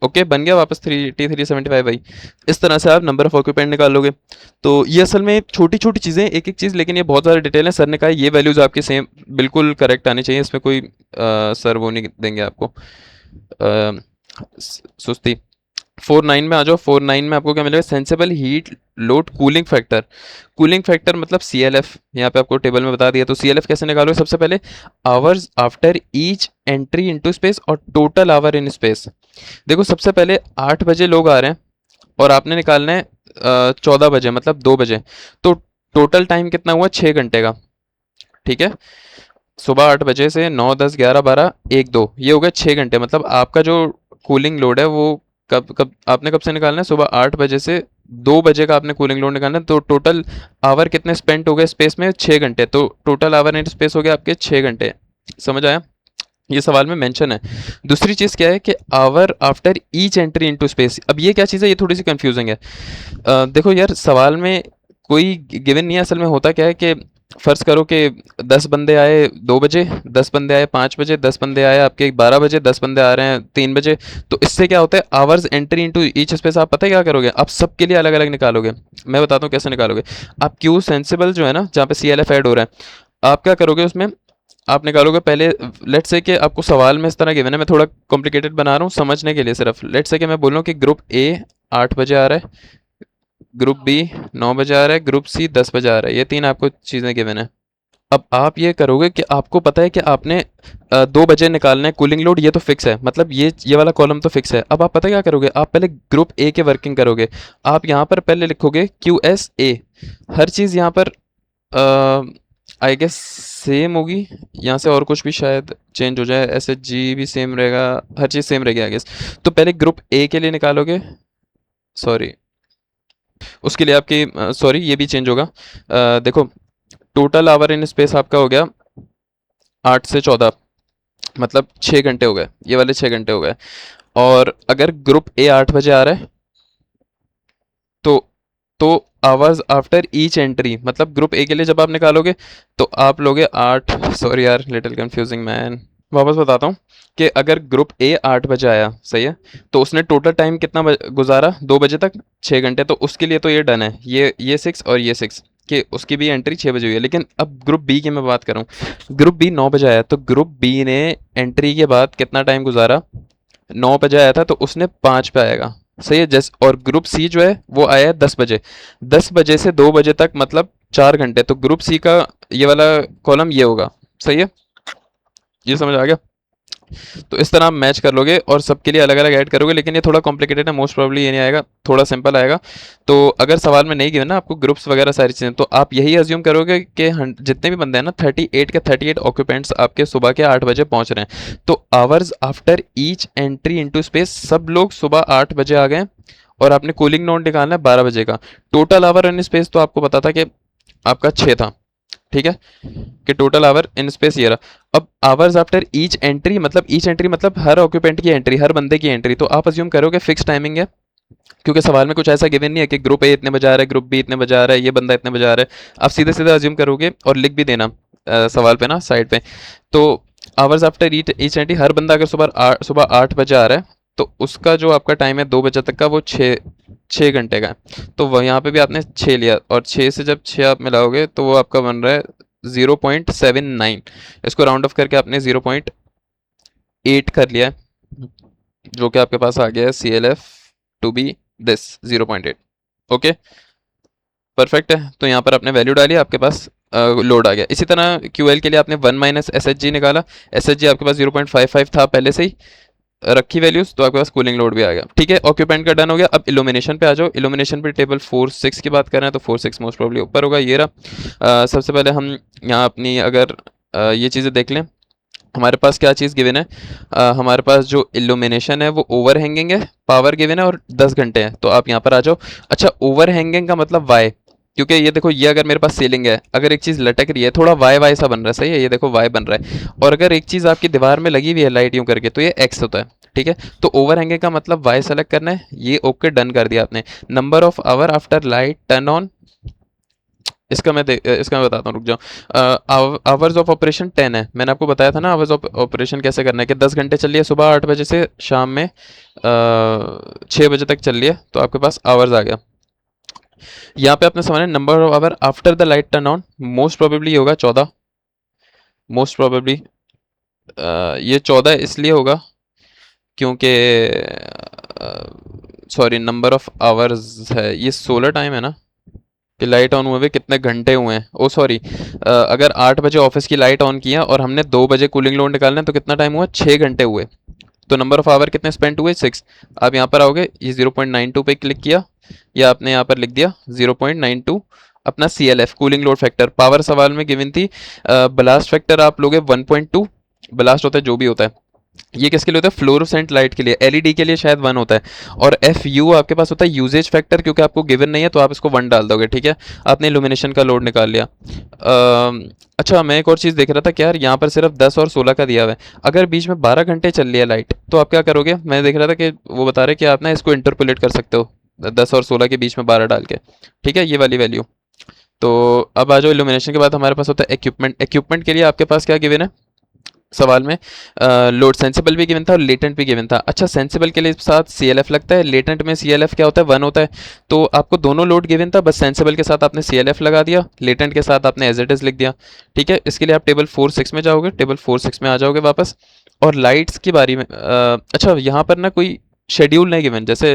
ओके, बन गया वापस 380, 375 भाई। इस तरह से आप नंबर ऑफ ऑक्यूपेंट निकाल लोगे। तो ये असल में छोटी छोटी चीज़ें, एक एक चीज़, लेकिन ये बहुत ज़्यादा डिटेल है। सर ने कहा ये वैल्यूज़ आपकी सेम बिल्कुल करेक्ट आनी चाहिए, इसमें कोई सर वो नहीं देंगे आपको सुस्ती। 49 में आ जाओ। 49 में आपको क्या मिलेगा, sensible heat load cooling factor. Cooling factor मतलब सी एल एफ, यहाँ पे आपको टेबल में बता दिया। तो सी एल एफ कैसे निकालोगे, सबसे पहले hours after each entry into space और टोटल आवर इन स्पेस। देखो सबसे पहले 8 बजे लोग आ रहे हैं और आपने निकालना है 14 बजे, मतलब 2 बजे। तो टोटल टाइम कितना हुआ, 6 घंटे का। ठीक है, सुबह 8 बजे से 9, 10, 11, 12, 1, 2, ये हो गए 6 घंटे। मतलब आपका जो कूलिंग लोड है वो कब कब आपने कब से निकालना है, सुबह 8 बजे से 2 बजे का आपने कूलिंग लोड निकालना है। तो टोटल आवर कितने स्पेंड हो गए स्पेस में, 6 घंटे। तो टोटल आवर इन स्पेस हो गए आपके 6 घंटे। समझ आया, ये सवाल में मेंशन है। दूसरी चीज़ क्या है कि hour after each entry into space. अब ये क्या चीज़ है, ये थोड़ी सी कंफ्यूजिंग है। देखो यार, सवाल में कोई गिवन नहीं है। असल में होता क्या है कि फ़र्ज़ करो कि 10 बंदे आए 2 बजे, 10 बंदे आए 5 बजे, 10 बंदे आए आपके 12 बजे, 10 बंदे आ रहे हैं 3 बजे। तो इससे क्या होता है, hours entry into each space आप पता है क्या करोगे, आप सबके लिए अलग अलग निकालोगे। मैं बताता हूँ कैसे निकालोगे। आप क्यू सेंसिबल जो है ना, जहाँ पे सी एल एफ ऐड हो रहा है, आप क्या करोगे उसमें, आप निकालोगे पहले। लेट्स से कि आपको सवाल में इस तरह गिवन है, मैं थोड़ा कॉम्प्लिकेटेड बना रहा हूँ समझने के लिए सिर्फ। लेट्स से कि मैं बोल रहा हूँ कि ग्रुप ए 8 बजे आ रहा है, ग्रुप बी 9 बजे आ रहा है, ग्रुप सी 10 बजे आ रहा है। ये तीन आपको चीज़ें गिवन है। अब आप ये करोगे कि आपको पता है कि आपने 2 बजे निकालना है कूलिंग लोड, ये तो फिक्स है, मतलब ये वाला कॉलम तो फिक्स है। अब आप पता है क्या करोगे, आप पहले ग्रुप ए के वर्किंग करोगे। आप यहाँ पर पहले लिखोगे क्यू एस ए, हर चीज़ यहाँ पर आई गेस सेम होगी। यहाँ से और कुछ भी शायद चेंज हो जाए, एस एच जी भी सेम रहेगा, हर चीज़ सेम रहेगी आई गेस। तो पहले ग्रुप ए के लिए निकालोगे, सॉरी उसके लिए आपकी सॉरी ये भी चेंज होगा। देखो, टोटल आवर इन स्पेस आपका हो गया 8 से 14, मतलब 6 घंटे हो गए, ये वाले 6 घंटे हो गए। और अगर ग्रुप ए 8 बजे आ रहा है तो तो आवर्स आफ्टर ईच एंट्री, मतलब ग्रुप ए के लिए जब आप निकालोगे तो आप लोगे 8, सॉरी यार लिटिल कंफ्यूजिंग मैन, वापस बताता हूँ कि अगर ग्रुप ए 8 बजे आया, सही है, तो उसने टोटल टाइम कितना गुजारा 2 बजे तक, 6 घंटे। तो उसके लिए तो ये डन है, ये 6 और ये 6, कि उसकी भी एंट्री 6 बजे हुई है। लेकिन अब ग्रुप बी की मैं बात कर रहा हूँ, ग्रुप बी 9 बजे आया, तो ग्रुप बी ने एंट्री के बाद कितना टाइम गुजारा, 9 बजे आया था तो उसने 5 पे आएगा, सही है। जैसे और ग्रुप सी जो है वो आया है 10 बजे, 10 बजे से 2 बजे तक मतलब 4 घंटे। तो ग्रुप सी का ये वाला कॉलम ये होगा, सही है, ये समझ आ गया। तो इस तरह आप मैच कर लोगे और सबके लिए अलग अलग ऐड करोगे। लेकिन ये थोड़ा कॉम्प्लिकेटेड है, मोस्ट प्रॉब्ली ये नहीं आएगा, थोड़ा सिंपल आएगा। तो अगर सवाल में नहीं गिवन ना आपको ग्रुप्स वगैरह सारी चीज़ें, तो आप यही अज्यूम करोगे कि जितने भी बंदे हैं ना 38 के 38 ऑक्यूपेंट्स आपके सुबह के 8 बजे पहुंच रहे हैं। तो hours after each entry into space, सब लोग सुबह 8 बजे आ गए और आपने कूलिंग नोट निकालना है 12 बजे का। टोटल आवर इन स्पेस तो आपको पता था कि आपका 6 था, ठीक है, कि टोटल आवर इन स्पेस ये रहा। अब आवर्स आफ्टर ईच एंट्री, मतलब ईच एंट्री मतलब हर ऑक्यूपेंट की एंट्री, हर बंदे की एंट्री। तो आप अज्यूम करोगे फिक्स टाइमिंग है, क्योंकि सवाल में कुछ ऐसा गिवन नहीं है कि ग्रुप ए इतने बजे आ रहा है, ग्रुप बी इतने बजे आ रहा है, ये बंदा इतने बजे आ रहा है। आप सीधे सीधे अज्यूम करोगे और लिख भी देना सवाल पे ना साइड पे। तो आवर्स आफ्टर ईच एंट्री, हर बंदा अगर सुबह 8 बजे आ रहा है तो उसका जो आपका टाइम है 2 बजे तक का, वो 6 घंटे का है। तो वह यहाँ पे भी आपने 6 लिया, और 6 से जब 6 आप मिलाओगे तो वो आपका बन रहा है 0.79। इसको राउंड ऑफ करके आपने 0.8 कर लिया है, जो कि आपके पास आ गया है C L F to be this 0.8। Okay, perfect है। तो यहाँ पर आपने वैल्यू डाली, आपके पास लोड आ गया। इसी तरह क्यू एल के लिए आपने 1 माइनस एस एच जी निकाला, एस एच जी आपके पास 0.55 था पहले से ही रखी वैल्यूज, तो आपके पास कूलिंग लोड भी आ गया। ठीक है, ऑक्यूपेंट का डन हो गया। अब इल्यूमिनेशन पे आ जाओ। इल्यूमिनेशन पे टेबल 4-6 की बात कर रहे हैं तो 4-6 मोस्ट प्रोबब्ली ऊपर होगा, ये रहा। सबसे पहले हम यहाँ अपनी अगर ये चीज़ें देख लें, हमारे पास क्या चीज़ गिवन है, हमारे पास जो इल्यूमिनेशन है वो ओवर हैंगिंग है, पावर गिवन है और 10 घंटे हैं। तो आप यहाँ पर आ जाओ। अच्छा, ओवर हैंगिंग का मतलब वाई, क्योंकि ये देखो, ये अगर मेरे पास सीलिंग है, अगर एक चीज़ लटक रही है, थोड़ा वाई वाई सा बन रहा है, सही है, ये देखो वाई बन रहा है। और अगर एक चीज़ आपकी दीवार में लगी हुई है लाइट यूं करके, तो ये एक्स होता है। ठीक है, तो ओवर हैंगिंग का मतलब वाई सेलेक्ट करना है, ये ओके डन कर दिया आपने। Number of hour after light turn on, इसका मैं बताता हूँ, रुक जाओ। आवर्स ऑफ ऑपरेशन 10 है, मैंने आपको बताया था ना आवर्स ऑफ ऑपरेशन कैसे करना है, कि 10 घंटे चल रही है, सुबह 8 बजे से शाम में 6 बजे तक चल रही है, तो आपके पास आवर्स आ गया। यहाँ पे आपने समझना number of hour after the light turn on, most probably होगा 14, मोस्ट प्रोबेबली ये 14 इसलिए होगा क्योंकि सॉरी नंबर ऑफ आवर्स है, ये 16 टाइम है ना, कि लाइट ऑन हुए हुए कितने घंटे हुए हैं। ओ सॉरी, अगर 8 बजे ऑफिस की लाइट ऑन किया और हमने 2 बजे कूलिंग लोड निकालना है तो कितना टाइम हुआ, 6 घंटे हुए। तो नंबर ऑफ आवर कितने स्पेंड हुए, 6। आप यहाँ पर आओगे, ये 0.92 पे क्लिक किया, या आपने यहाँ पर लिख दिया 0.92, अपना CLF cooling load factor, power सवाल में गिवन थी, ब्लास्ट फैक्टर आप लोगे 1.2, ब्लास्ट होता है जो भी होता है, ये किसके लिए होता है, फ्लोरोसेंट लाइट के लिए, एलईडी के लिए शायद 1 होता है, और FU आपके पास होता है यूजेज फैक्टर, क्योंकि आपको गिवन नहीं है तो आप इसको 1 डाल दोगे, ठीक है, आपने इल्यूमिनेशन का लोड निकाल लिया। अच्छा, मैं एक और चीज़ देख रहा था कि यार यहाँ पर सिर्फ 10 और 16 का दिया हुआ है, अगर बीच में 12 घंटे चल रही है लाइट तो आप क्या करोगे, मैं देख रहा था कि वो बता रहे कि आप ना इसको इंटरपोलेट कर सकते हो 10 और 16 के बीच में 12 डाल के, ठीक है, ये वाली वैल्यू। तो अब आ जाओ इल्यूमिनेशन के बाद हमारे पास होता है इक्विपमेंट, इक्विपमेंट के लिए आपके पास क्या गिवन है सवाल में, लोड सेंसिबल भी गिवन था और लेटेंट भी गिवन था। अच्छा, सेंसिबल के लिए साथ CLF लगता है, लेटेंट में CLF क्या होता है, 1 होता है, तो आपको दोनों लोड गिवन था, बस सेंसिबल के साथ आपने CLF लगा दिया, लेटेंट के साथ आपने एज इट इज लिख दिया, ठीक है। इसके लिए आप टेबल 4.6 में जाओगे, टेबल 4.6 में आ जाओगे वापस, और लाइट्स की बारी में अच्छा यहाँ पर ना कोई शेड्यूल नहीं गिवन, जैसे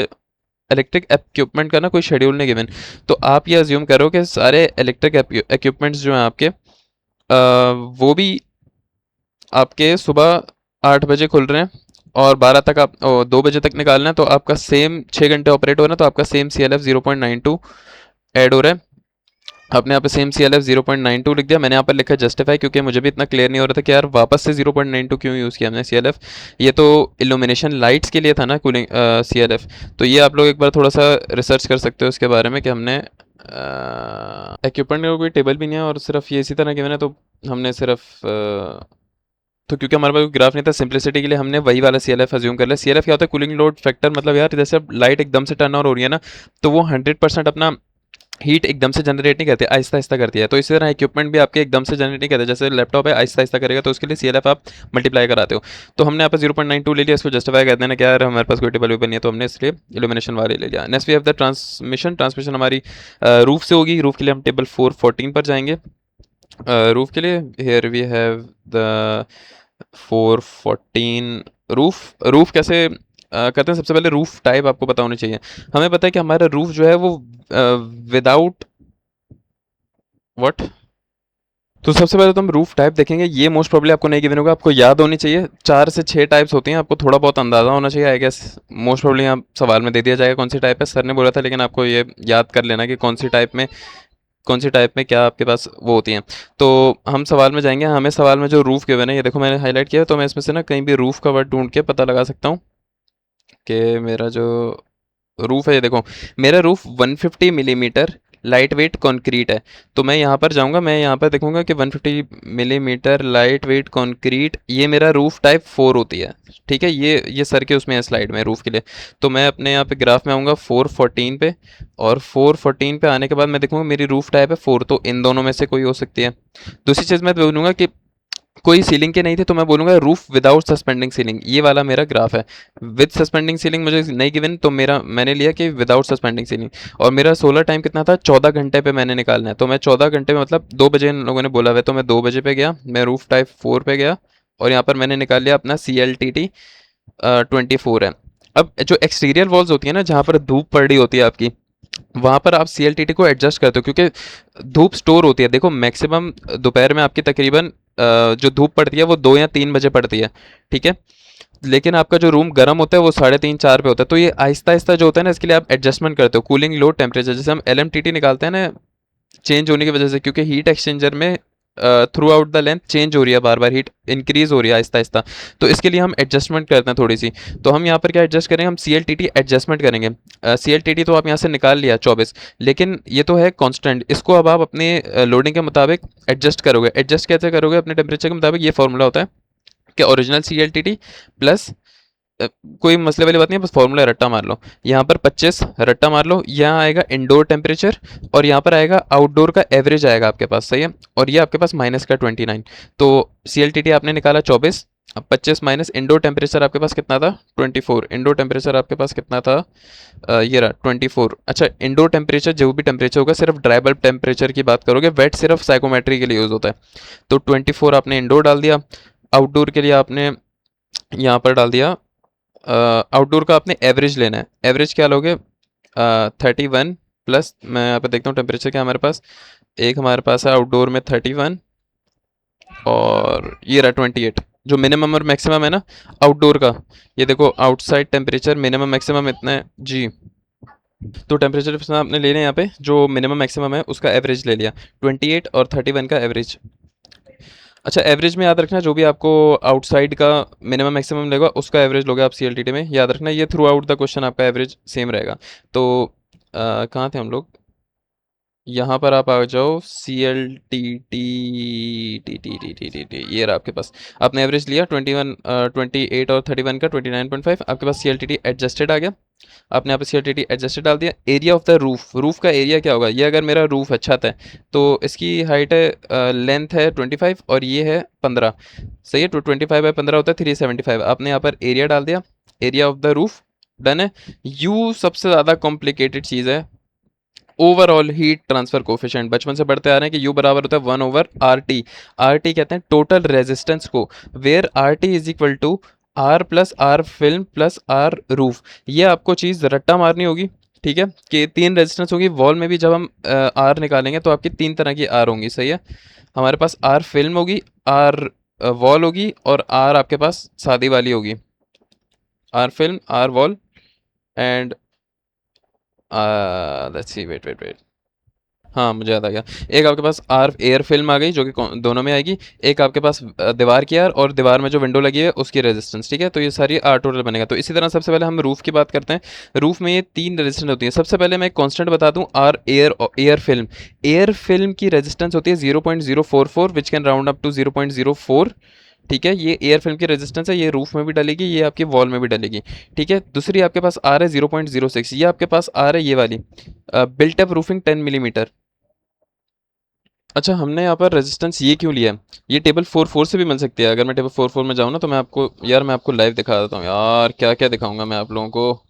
इलेक्ट्रिक इक्विपमेंट का ना कोई शेड्यूल नहीं गिवन, तो आप ये अज्यूम करो कि सारे इलेक्ट्रिक इक्विपमेंट्स जो हैं आपके वो भी आपके सुबह 8 बजे खुल रहे हैं और 12 तक आप 2 बजे तक निकालना है, तो आपका सेम 6 घंटे ऑपरेट हो रहा है, तो आपका सेम CLF 0.92 ऐड हो रहा है। आपने यहाँ पे सेम CLF 0.92 लिख दिया, मैंने यहाँ पर लिखा जस्टिफाई, क्योंकि मुझे भी इतना क्लियर नहीं हो रहा था कि यार वापस से 0.92 क्यों यूज़ किया हमने CLF, ये तो इल्यूमिनेशन लाइट्स के लिए था ना कूलिंग CLF, तो ये आप लोग एक बार थोड़ा सा रिसर्च कर सकते हो इसके बारे में कि हमने इक्विपमेंट का कोई टेबल भी नहीं है और सिर्फ ये इसी तरह गिवन है, तो हमने सिर्फ तो क्योंकि हमारे पास ग्राफ नहीं था, सिंप्लिसिटी के लिए हमने वही वाला CLF अज्यूम कर लिया। CLF क्या होता है, कूलिंग लोड फैक्टर, मतलब यार जैसे अब लाइट एकदम से टर्न ऑन हो रही है ना, तो वो 100% अपना हीट एकदम से जनरेट नहीं करती, आहिस्ता आहिस्ता करती है, तो इसी तरह इक्विपमेंट भी आपके एकदम से जनरेट नहीं करते, जैसे लैपटॉप है आहिस्ता आहिस्ता करेगा, तो उसके लिए CLF आप मल्टीप्लाई कराते हो, तो हमने यहाँ पर 0.92 ले लिया, इसको जस्टिफाई कर देना क्या यार हमारे पास कोई टेबल वेबल नहीं है, तो हमने इसलिए इल्यूमिनेशन वाले ले लिया। Next we have the transmission, transmission हमारी रूफ से होगी, रूफ के लिए हम टेबल 4.14 पर जाएंगे। रूफ के लिए here we have the 414 roof, roof कैसे करते हैं, सबसे पहले रूफ टाइप आपको पता होनी चाहिए। हमें पता है कि हमारा रूफ जो है वो विदाउट व्हाट, तो सबसे पहले तो हम रूफ टाइप देखेंगे, ये मोस्ट प्रॉब्ली आपको नहीं गिवन होगा, आपको याद होनी चाहिए, 4 से 6 टाइप्स होती हैं, आपको थोड़ा बहुत अंदाजा होना चाहिए, आई गेस मोस्ट प्रॉब्ली यहाँ सवाल में दे दिया जाएगा कौन सी टाइप है, सर ने बोला था, लेकिन आपको ये याद कर लेना कि कौन सी टाइप में क्या आपके पास वो होती हैं। तो हम सवाल में जाएंगे, हमें सवाल में जो रूफ़ गिवन है, ये देखो मैंने हाईलाइट किया है, तो मैं इसमें से ना कहीं भी रूफ़ का वर्ड ढूंढ के पता लगा सकता हूँ कि मेरा जो रूफ़ है, ये देखो मेरा roof 150 millimetre light weight concrete है, तो मैं यहाँ पर जाऊँगा, मैं यहाँ पर देखूँगा कि 150 मिलीमीटर लाइट वेट कॉन्क्रीट, ये मेरा रूफ़ टाइप 4 होती है, ठीक है, ये सर के उसमें है स्लाइड में रूफ़ के लिए, तो मैं अपने यहाँ पे ग्राफ में आऊँगा 414 पे, और 414 पे आने के बाद मैं देखूँगा मेरी रूफ़ टाइप है 4, तो इन दोनों में से कोई हो सकती है। दूसरी चीज़ मैं बोलूँगा कि कोई सीलिंग के नहीं थे, तो मैं बोलूँगा रूफ विदाउट सस्पेंडिंग सीलिंग, ये वाला मेरा ग्राफ है। विद सस्पेंडिंग सीलिंग मुझे नहीं गिवन, तो मैंने लिया कि विदाउट सस्पेंडिंग सीलिंग, और मेरा सोलर टाइम कितना था, 14 घंटे पे मैंने निकालना है, तो मैं 14 घंटे में मतलब 2 बजे इन लोगों ने बोला हुआ है, तो मैं 2 बजे पे गया, मैं रूफ टाइप 4 पे गया, और यहाँ पर मैंने निकाल लिया अपना CLTT 24 है। अब जो एक्सटीरियर वॉल्स होती है ना, जहाँ पर धूप पड़ रही होती है आपकी, वहाँ पर आप CLTT को एडजस्ट करते हो, क्योंकि धूप स्टोर होती है, देखो मैक्सिमम दोपहर में आपकी तकरीबन जो धूप पड़ती है वो 2 या 3 बजे पड़ती है, ठीक है, लेकिन आपका जो रूम गर्म होता है वो 3:30-4 पे होता है, तो ये आहिस्ता आहिस्ता जो होता है ना, इसके लिए आप एडजस्टमेंट करते हो, कूलिंग लोड टेम्परेचर, जैसे हम LMTT निकालते हैं ना, चेंज होने की वजह से, क्योंकि हीट एक्सचेंजर में through out the length change हो रही है, बार बार हीट इंक्रीज हो रही है आहिस्ता आहिस्ता, तो इसके लिए हम एडजस्टमेंट करते हैं थोड़ी सी, तो हम यहाँ पर क्या एडजस्ट करेंगे, हम CLTT एडजस्टमेंट करेंगे। CLTT तो आप यहाँ से निकाल लिया 24, लेकिन ये तो है कांस्टेंट, इसको अब आप अपने लोडिंग के मुताबिक एडजस्ट करोगे, एडजस्ट कैसे करोगे, अपने टेम्परेचर के मुताबिक, ये फॉर्मूला होता है कि ओरिजिनल CLTT प्लस कोई मसले वाली बात नहीं है, बस फॉर्मूला रट्टा मार लो, यहाँ पर 25 रट्टा मार लो, यहाँ आएगा इंडोर टेम्परेचर, और यहाँ पर आएगा आउटडोर का एवरेज आएगा आपके पास, सही है, और ये आपके पास माइनस का 29, तो CLTT आपने निकाला 24, अब 25 माइनस इंडोर टेम्परेचर आपके पास कितना था 24, इंडोर टेम्परेचर आपके पास कितना था ये रहा 24। अच्छा, इंडोर टेम्परेचर जो भी टेम्परेचर होगा, सिर्फ ड्राई बल्ब टेम्परेचर की बात करोगे, वेट सिर्फ साइकोमेट्री के लिए यूज़ होता है, तो 24 आपने इंडोर डाल दिया, आउटडोर के लिए आपने यहाँ पर डाल दिया, आउटडोर का आपने एवरेज लेना है, एवरेज क्या लोगे 31 प्लस, मैं यहाँ पे देखता हूँ टेम्परेचर क्या हमारे पास, एक हमारे पास है आउटडोर में 31, और ये रहा 28, जो मिनिमम और मैक्सिमम है ना आउटडोर का, ये देखो आउटसाइड टेम्परेचर मिनिमम मैक्सिमम इतना है जी, तो टेम्परेचर डिफरेंस आपने ले लिया यहाँ पे, जो मिनिमम मैक्सिमम है उसका एवरेज ले लिया, 28 और 31 का एवरेज। अच्छा, एवरेज में याद रखना जो भी आपको आउटसाइड का मिनिमम मैक्सिमम लगेगा उसका एवरेज लोगे आप सीएलटीटी में, याद रखना ये थ्रू आउट द क्वेश्चन आपका एवरेज सेम रहेगा। तो कहाँ थे हम लोग, यहाँ पर आप आ जाओ, सी एल टी टी ये रहा आपके पास। आपने एवरेज लिया 21, 28 और 31 का 29.5, आपके पास C L T T adjusted आ गया। आपने यहाँ पे C L T T adjusted डाल दिया। Area of the roof, roof का एरिया क्या होगा, ये अगर मेरा रूफ है, छत है, तो इसकी हाइट है, लेंथ है 25 और ये है 15, सही है। 25/15 होता है 375। आपने यहाँ पर एरिया डाल दिया, area of the roof, done है। यू सबसे ज़्यादा कॉम्प्लिकेटेड चीज़ है, ओवरऑल हीट ट्रांसफर कोफिशिएंट। बचपन से पढ़ते आ रहे हैं कि यू बराबर होता है 1/RT। आरटी कहते हैं टोटल रेजिस्टेंस को, where RT is equal to R plus R film plus R roof. ये आपको चीज़ रट्टा मारनी होगी, ठीक है, कि 3 रेजिस्टेंस होगी वॉल में भी। जब हम आर निकालेंगे तो आपकी 3 तरह की आर होंगी, सही है। हमारे पास आर फिल्म होगी, आर वॉल होगी, और आर आपके पास सादी वाली होगी, R film, R wall, and let's see, wait wait wait, हाँ मुझे याद आ गया। एक आपके पास आर एयर फिल्म आ गई जो कि दोनों में आएगी। एक आपके पास दीवार की आर, और दीवार में जो विंडो लगी है उसकी रेजिस्टेंस, ठीक है। तो ये सारी आर टोटल बनेगा। तो इसी तरह सबसे पहले हम रूफ की बात करते हैं। रूफ में ये 3 रेजिस्टेंस होती है। सबसे पहले मैं एक कांस्टेंट बता दूं, R air, air film. Air film की रेजिस्टेंस होती है 0.044, which can round up to 0.04, ठीक है। ये एयर फिल्म की रेजिस्टेंस है, ये रूफ में भी डलेगी, ये आपकी वॉल में भी डलेगी, ठीक है। दूसरी आपके पास आ रहा है 0.06, ये आपके पास आ रहा है ये वाली बिल्ट अप रूफिंग 10 मिलीमीटर। अच्छा, हमने यहाँ पर रेजिस्टेंस ये क्यों लिया है, ये टेबल 4.4 से भी मिल सकती है। अगर मैं टेबल 4.4 में जाऊँ ना, तो मैं आपको यार, मैं आपको लाइव दिखा देता हूँ यार, क्या क्या दिखाऊंगा मैं आप लोगों को।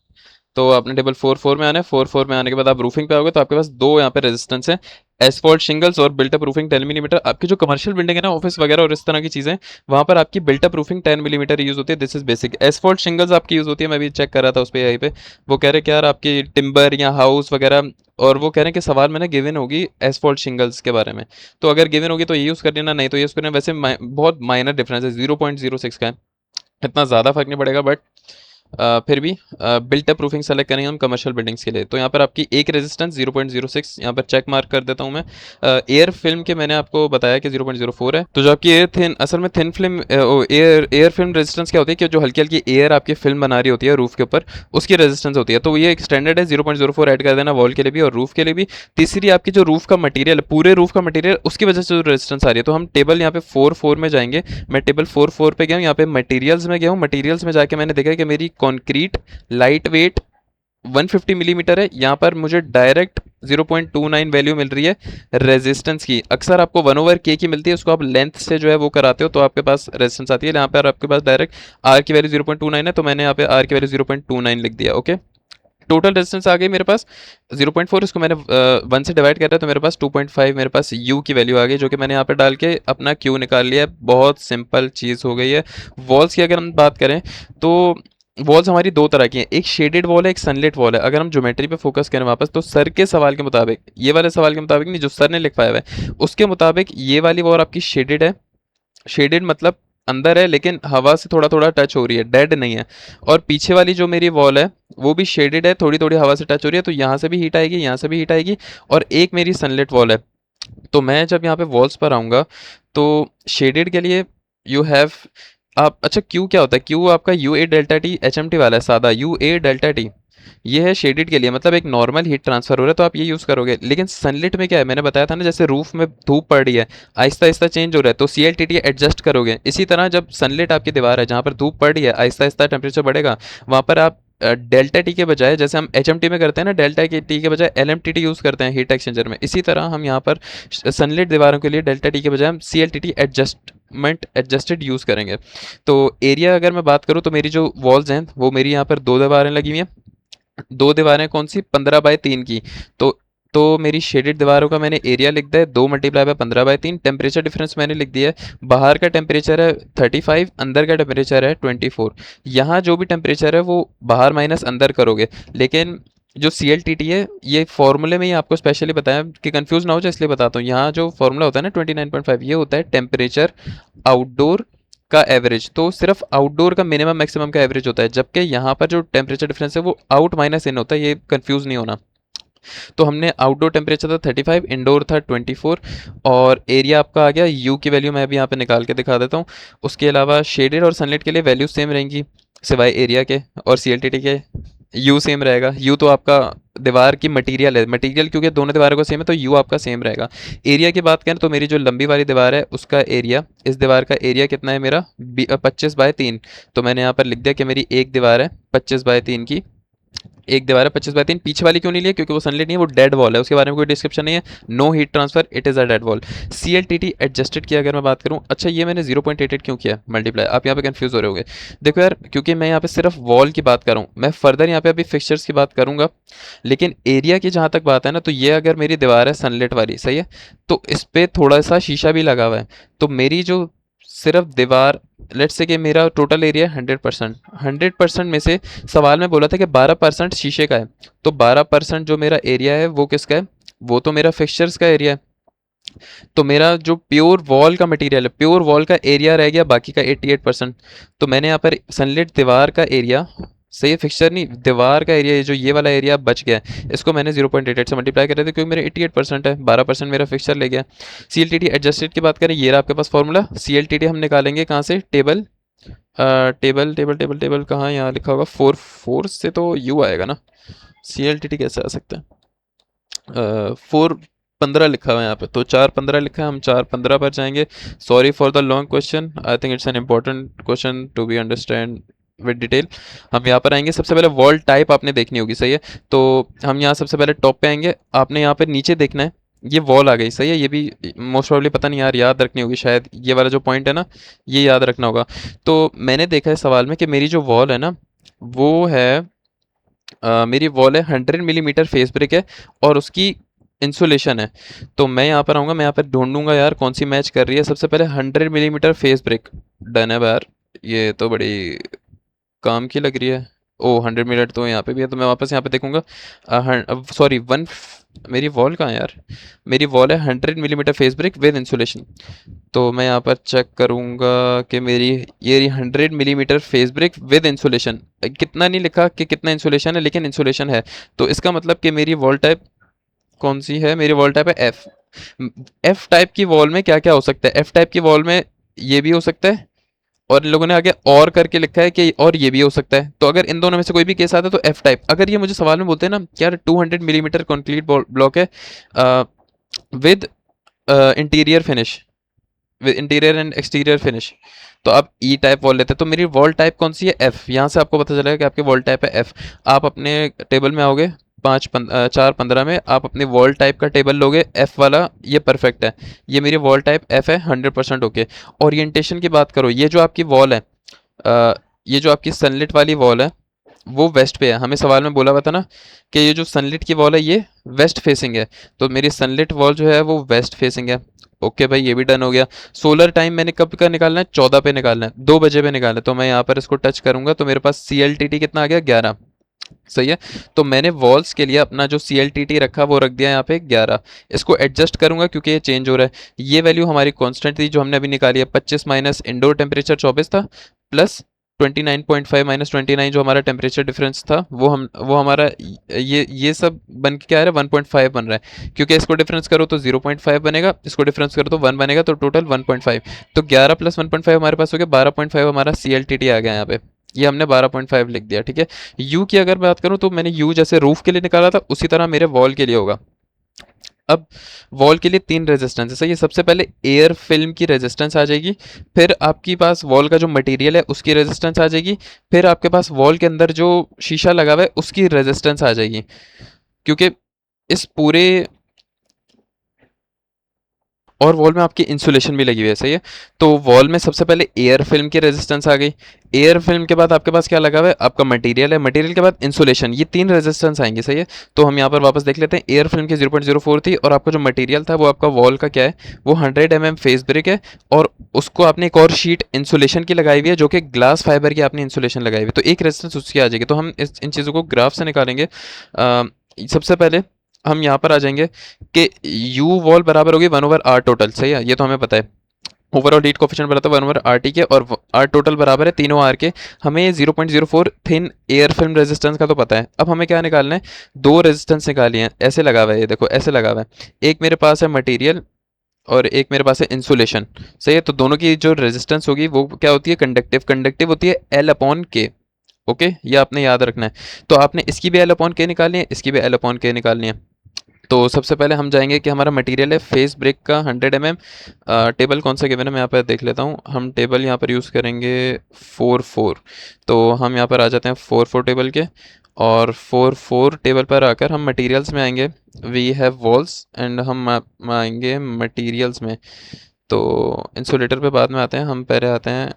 तो आपने टेबल 4.4 में आना है, 4.4 में आने के बाद आप रूफिंग पे आओगे तो आपके पास दो यहाँ पे रेजिस्टेंस है, एसफॉल्ट शिंगल्स और बिल्टअप रूफिंग 10 मिलीमीटर। आपकी जो कमर्शियल बिल्डिंग है ना, ऑफिस वगैरह और इस तरह की चीज़ें, वहाँ पर आपकी बिल्टअप रूफिंग 10 मिलीमीटर यूज़ होती है। This is basic. Asphalt shingles आपकी यूज़ होती है, मैं भी चेक कर रहा था उस पर यहीं पे, वो कह रहे कि यार आपकी टिम्बर या हाउस वगैरह, और वो कह रहे हैं कि सवाल में ना गिवन होगी एसफॉल्ट शिंगल्स के बारे में। तो अगर गिवन होगी तो ये यूज़ कर लेना, नहीं तो ये यूज़ करना। वैसे बहुत माइनर डिफरेंस है, 0.06 का है, इतना ज़्यादा फर्क नहीं पड़ेगा, बट फिर भी बिल्ट अप प्रूफिंग सेलेक्ट करेंगे हम कमर्शियल बिल्डिंग्स के लिए। तो यहाँ पर आपकी एक रेजिस्टेंस 0.06, यहाँ पर चेक मार्क कर देता हूँ मैं। एयर फिल्म के मैंने आपको बताया कि 0.04 है। तो जो आपकी एयर थिन, असल में thin film, air film resistance क्या होती है, कि जो हल्की हल्की एयर आपकी फिल्म बना रही होती है रूफ के ऊपर, उसकी रेजिस्टेंस होती है। तो ये एक स्टैंडर्ड है, 0.04 ऐड कर देना वॉल के लिए भी और रूफ के लिए भी। तीसरी आपकी जो रूफ का मटीरियल, पूरे रूफ का मटीरियल, उसकी वजह से जो रेजिस्टेंस आ रही है। तो हम टेबल यहाँ पे 4.4 में जाएंगे। मैं टेबल 4.4 पे गया हूँ, यहाँ पे मटीरियल्स में गया हूँ। मटीरियल्स में जाके मैंने देखा कि मेरी कॉन्क्रीट लाइट वेट 150 मिलीमीटर है। यहाँ पर मुझे डायरेक्ट 0.29 वैल्यू मिल रही है रेजिस्टेंस की। अक्सर आपको 1/k की मिलती है, उसको आप लेंथ से जो है वो कराते हो तो आपके पास रेजिस्टेंस आती है। यहाँ पर आपके पास डायरेक्ट आर की वैल्यू 0.29 है, तो मैंने यहाँ पे आर की वैल्यू 0.29 लिख दिया, ओके। टोटल रेजिस्टेंस आ गई मेरे पास 0.4, इसको मैंने 1 से डिवाइड कर रहा है तो मेरे पास 2.5 मेरे पास यू की वैल्यू आ गई, जो कि मैंने यहाँ पे डाल के अपना क्यू निकाल लिया है। बहुत सिंपल चीज़ हो गई है। वॉल्स की अगर हम बात करें तो वॉल्स हमारी दो तरह की हैं, एक शेडेड वॉल है, एक सनलिट वॉल है। अगर हम ज्योमेट्री पे फोकस करें वापस, तो सर के सवाल के मुताबिक, ये वाले सवाल के मुताबिक नहीं जो सर ने लिख पाया हुआ है, उसके मुताबिक ये वाली वॉल आपकी शेडेड है। शेडेड मतलब अंदर है लेकिन हवा से थोड़ा थोड़ा टच हो रही है, डेड नहीं है। और पीछे वाली जो मेरी वॉल है वो भी शेडेड है, थोड़ी थोड़ी हवा से टच हो रही है, तो यहाँ से भी हीट आएगी, यहाँ से भी हीट आएगी। और एक मेरी सनलिट वॉल है। तो मैं जब यहाँ पे वॉल्स पर आऊँगा तो शेडेड के लिए यू हैव, आप, अच्छा क्यू क्या होता है, क्यू आपका U A delta T H M T वाला है, सादा यू ए डेल्टा टी। ये है शेडेड के लिए, मतलब एक नॉर्मल हीट ट्रांसफर हो रहा है तो आप ये यूज़ करोगे। लेकिन सनलिट में क्या है, मैंने बताया था ना, जैसे रूफ में धूप पड़ रही है, आहिस्ता आहिस्ता चेंज हो रहा है, तो C L T T adjust करोगे। इसी तरह जब सनलिट आपकी दीवार है जहाँ पर धूप पड़ रही है, आहिस्ता आहिस्ता टेम्परेचर बढ़ेगा, वहाँ पर आप डेल्टा टी के बजाय, जैसे हम एच एम टी में करते हैं ना, डेल्टा के टी के बजाय L M T T use करते हैं हीट एक्सचेंजर में, इसी तरह हम यहाँ पर सनलिट दीवारों के लिए डेल्टा टी के बजाय हम C L T T adjusted use करेंगे। तो एरिया अगर मैं बात करूँ तो मेरी जो वॉल्स हैं वो मेरी यहाँ पर 2 दीवारें लगी हुई हैं। 2 दीवारें कौन सी, 15/3 की। तो मेरी शेडेड दीवारों का मैंने एरिया लिख दिया है 2 × 15/3। टेम्परेचर डिफरेंस मैंने लिख दिया है, बाहर का टेम्परेचर है 35, अंदर का टेम्परेचर है 24। यहाँ जो भी टेम्परेचर है वो बाहर माइनस अंदर करोगे। लेकिन जो सी एल टी टी है, ये फॉर्मूले में ही आपको स्पेशली बताया कि कंफ्यूज ना हो जाए, इसलिए बताता हूँ। यहाँ जो फॉर्मूला होता है ना 29.5, ये होता है टेम्परेचर आउटडोर का एवरेज, तो सिर्फ आउटडोर का मिनिमम मैक्सिमम का एवरेज होता है, जबकि यहाँ पर जो टेम्परेचर डिफरेंस है वो आउट माइनस इन होता है, ये कंफ्यूज नहीं होना। तो हमने आउटडोर टेम्परेचर था 35, इंडोर था 24, और एरिया आपका आ गया, यू की वैल्यू मैं अभी यहाँ पे निकाल के दिखा देता हूँ। उसके अलावा शेडेड और सनलाइट के लिए वैल्यू सेम रहेंगी सिवाय एरिया के, और सी के यू सेम रहेगा। यू तो आपका दीवार की मटेरियल है, मटेरियल क्योंकि दोनों दीवारों का सेम है तो यू आपका सेम रहेगा। एरिया की बात करें तो मेरी जो लंबी वाली दीवार है उसका एरिया, इस दीवार का एरिया कितना है मेरा 25/3, तो मैंने यहाँ पर लिख दिया कि मेरी एक दीवार है 25/3 की, एक दीवार है 25/3। पीछे वाली क्यों नहीं लिया, क्योंकि वो सनलाइट नहीं है, वो डेड वॉल है, उसके बारे में कोई डिस्क्रिप्शन नहीं है, no heat transfer, it is a dead wall. CLTT adjusted की अगर मैं बात करूँ, अच्छा ये मैंने 0.88 क्यों किया मल्टीप्लाई, आप यहाँ पे कंफ्यूज हो रहे होगे। देखो यार, क्योंकि मैं यहाँ पे सिर्फ वॉल की बात कर रहा हूँ, मैं फर्दर यहाँ पे अभी फिक्सचर्स की बात करूंगा, लेकिन एरिया की जहाँ तक बात है ना, तो ये अगर मेरी दीवार है सनलाइट वाली, सही है, तो इस पर थोड़ा सा शीशा भी लगा हुआ है, तो मेरी जो सिर्फ दीवार, लेट्स से कि मेरा टोटल एरिया 100%, 100% में से सवाल में बोला था कि 12% शीशे का है, तो 12% जो मेरा एरिया है वो किसका है, वो तो मेरा फिक्सचर्स का एरिया है। तो मेरा जो प्योर वॉल का मटेरियल है, प्योर वॉल का एरिया रह गया बाकी का 88%। तो मैंने यहाँ पर सनलाइट दीवार का एरिया, सही है, फिक्सचर नहीं, दीवार का एरिया, जो ये वाला एरिया बच गया है, इसको मैंने 0.88 से मल्टीप्लाई कर रहे थे क्योंकि मेरा 88% है, 12% मेरा फिक्सचर ले गया। CLTT एडजस्टेड की बात करें, ये रहा आपके पास फॉर्मूला। CLTT हम निकालेंगे कहाँ से, table, table table table table कहाँ, यहाँ लिखा होगा 4 से तो यू आएगा ना, CLTT कैसे आ सकता है, 4 15 लिखा हुआ है यहाँ पे, तो 4 15 लिखा है, हम 4 15 पर जाएंगे। Sorry for the long question, I think it's an important question to be understand with detail. हम यहाँ पर आएंगे, सबसे पहले वॉल टाइप आपने देखनी होगी, सही है, तो हम यहाँ सबसे पहले टॉप पे आएंगे, आपने यहाँ पे नीचे देखना है, ये वॉल आ गई, सही है, ये भी मोस्ट प्रॉब्ली पता नहीं यार, याद रखनी होगी शायद, ये वाला जो पॉइंट है ना, ये याद रखना होगा। तो मैंने देखा है सवाल में कि मेरी जो वॉल है ना, वो है मेरी वॉल है 100 मिलीमीटर फेस ब्रेक है, और उसकी इंसुलेशन है। तो मैं यहाँ पर आऊँगा, मैं यहाँ पर ढूंढूंगा यार कौन सी मैच कर रही है, सबसे पहले 100 मिलीमीटर फेस ब्रेक, डन है यार, ये तो बड़ी काम की लग रही है। ओ 100 मिनट तो यहाँ पे भी है, तो मैं वापस यहाँ पे देखूंगा, सॉरी वन, मेरी वॉल कहाँ है यार, मेरी वॉल है 100 millimetre face brick with insulation. तो मैं यहाँ पर चेक करूँगा कि मेरी ये 100 millimetre face brick with insulation, कितना नहीं लिखा कि कितना इंसुलेशन है, लेकिन इंसुलेशन है, तो इसका मतलब कि मेरी वॉल टाइप कौन सी है, मेरी वॉल टाइप है एफ। एफ टाइप की वॉल में क्या क्या हो सकता है, एफ टाइप की वॉल में ये भी हो सकता है, और इन लोगों ने आगे और करके लिखा है कि और ये भी हो सकता है, तो अगर इन दोनों में से कोई भी केस आता है तो एफ टाइप। अगर ये मुझे सवाल में बोलते हैं ना कि यार 200 मिलीमीटर कॉन्क्रीट ब्लॉक है with interior finish, with interior and exterior finish, तो आप ई टाइप वॉल लेते हैं, तो मेरी वॉल टाइप कौन सी है, एफ। यहाँ से आपको पता चलेगा कि आपकी वॉल टाइप है एफ। आप अपने टेबल में आओगे 4 15 में, आप अपने वॉल टाइप का टेबल लोगे, एफ वाला, ये परफेक्ट है, ये मेरी वॉल टाइप एफ है 100% ओके। ओरिएंटेशन की बात करो, ये जो आपकी वॉल है, ये जो आपकी सनलिट वाली वॉल है वो वेस्ट पे है, हमें सवाल में बोला हुआ था ना कि ये जो सनलिट की वॉल है ये वेस्ट फेसिंग है, तो मेरी सनलिट वॉल जो है वो वेस्ट फेसिंग है। ओके भाई, ये भी डन हो गया। सोलर टाइम मैंने कब का निकालना है, 14 पे निकालना है, 2 बजे पे निकालना है, तो मैं यहाँ पर इसको टच करूंगा तो मेरे पास CLTT कितना आ गया, 11, सही है। तो मैंने वॉल्स के लिए अपना जो CLTT रखा वो रख दिया यहाँ पे 11। इसको एडजस्ट करूंगा क्योंकि ये चेंज हो रहा है। ये वैल्यू हमारी कांस्टेंट थी जो हमने अभी निकाली है, 25 माइनस इंडोर टेम्परेचर 24 था, प्लस 29.5 माइनस 29 जो हमारा टेम्परेचर डिफरेंस था, वो हमारा ये सब बन के क्या आ रहा है, 1.5 बन रहा है, क्योंकि इसको डिफरेंस करो तो 0.5 बनेगा, इसको डिफरेंस करो तो 1 बनेगा, तो टोटल 1.5। तो 11 प्लस 1.5 हमारे पास हो गया 12.5, हमारा CLTT आ गया यहाँ पे, ये हमने 12.5 लिख दिया, ठीक है। यू की अगर बात करूँ तो मैंने यू जैसे रूफ के लिए निकाला था उसी तरह मेरे वॉल के लिए होगा। अब वॉल के लिए 3 रेजिस्टेंस है, सही है। सबसे पहले एयर फिल्म की रेजिस्टेंस आ जाएगी, फिर आपके पास वॉल का जो मटेरियल है उसकी रेजिस्टेंस आ जाएगी, फिर आपके पास वॉल के अंदर जो शीशा लगा हुआ है उसकी रेजिस्टेंस आ जाएगी, क्योंकि इस पूरे, और वॉल में आपकी इंसुलेशन भी लगी हुई है, सही है। तो वॉल में सबसे पहले एयर फिल्म की रेजिस्टेंस आ गई, एयर फिल्म के बाद आपके पास क्या लगा हुआ है, आपका मटेरियल है, मटेरियल के बाद इंसुलेशन, ये 3 रेजिस्टेंस आएंगे, सही है। तो हम यहाँ पर वापस देख लेते हैं, एयर फिल्म की 0.04 थी, और आपका जो मटेरियल था वो आपका वॉल का क्या है, वो 100 mm फेस ब्रेक है, और उसको आपने एक और शीट इंसुलेशन की लगाई हुई है जो कि ग्लास फाइबर की आपने इंसुलेशन लगाई हुई है, तो एक रेजिस्टेंस उसकी आ जाएगी। तो हम इन चीज़ों को ग्राफ से निकालेंगे। सबसे पहले हम यहाँ पर आ जाएंगे कि यू वॉल बराबर होगी 1/r टोटल, सही है, ये तो हमें पता है। ओवरऑल हीट कोफिशिएंट बनाता है 1/RT के, और आर टोटल बराबर है तीनों आर के। हमें 0.04 थिन एयर फिल्म रेजिस्टेंस का तो पता है। अब हमें क्या निकालना है, दो रेजिस्टेंस निकालिए हैं, ऐसे लगा हुआ है, ये देखो ऐसे लगा हुआ है। एक मेरे पास है मटेरियल और एक मेरे पास है इंसुलेशन। सही है, तो दोनों की जो रेजिस्टेंस होगी वो क्या होती है, कंडक्टिव। कंडक्टिव होती है L/K। ओके, ये आपने याद रखना है। तो आपने इसकी भी L/K निकालनी है, इसकी भी L/K निकालनी है। तो सबसे पहले हम जाएंगे कि हमारा मटेरियल है फेस ब्रेक का 100 mm। टेबल कौन सा गिवन है मैं यहाँ पर देख लेता हूँ। हम टेबल यहाँ पर यूज़ करेंगे 4-4। तो हम यहाँ पर आ जाते हैं 4-4 टेबल के, और 4-4 टेबल पर आकर हम मटेरियल्स में आएंगे। वी हैव वॉल्स एंड हम आएंगे मटेरियल्स में। तो इंसुलेटर पे बाद में आते हैं, हम पहले आते हैं।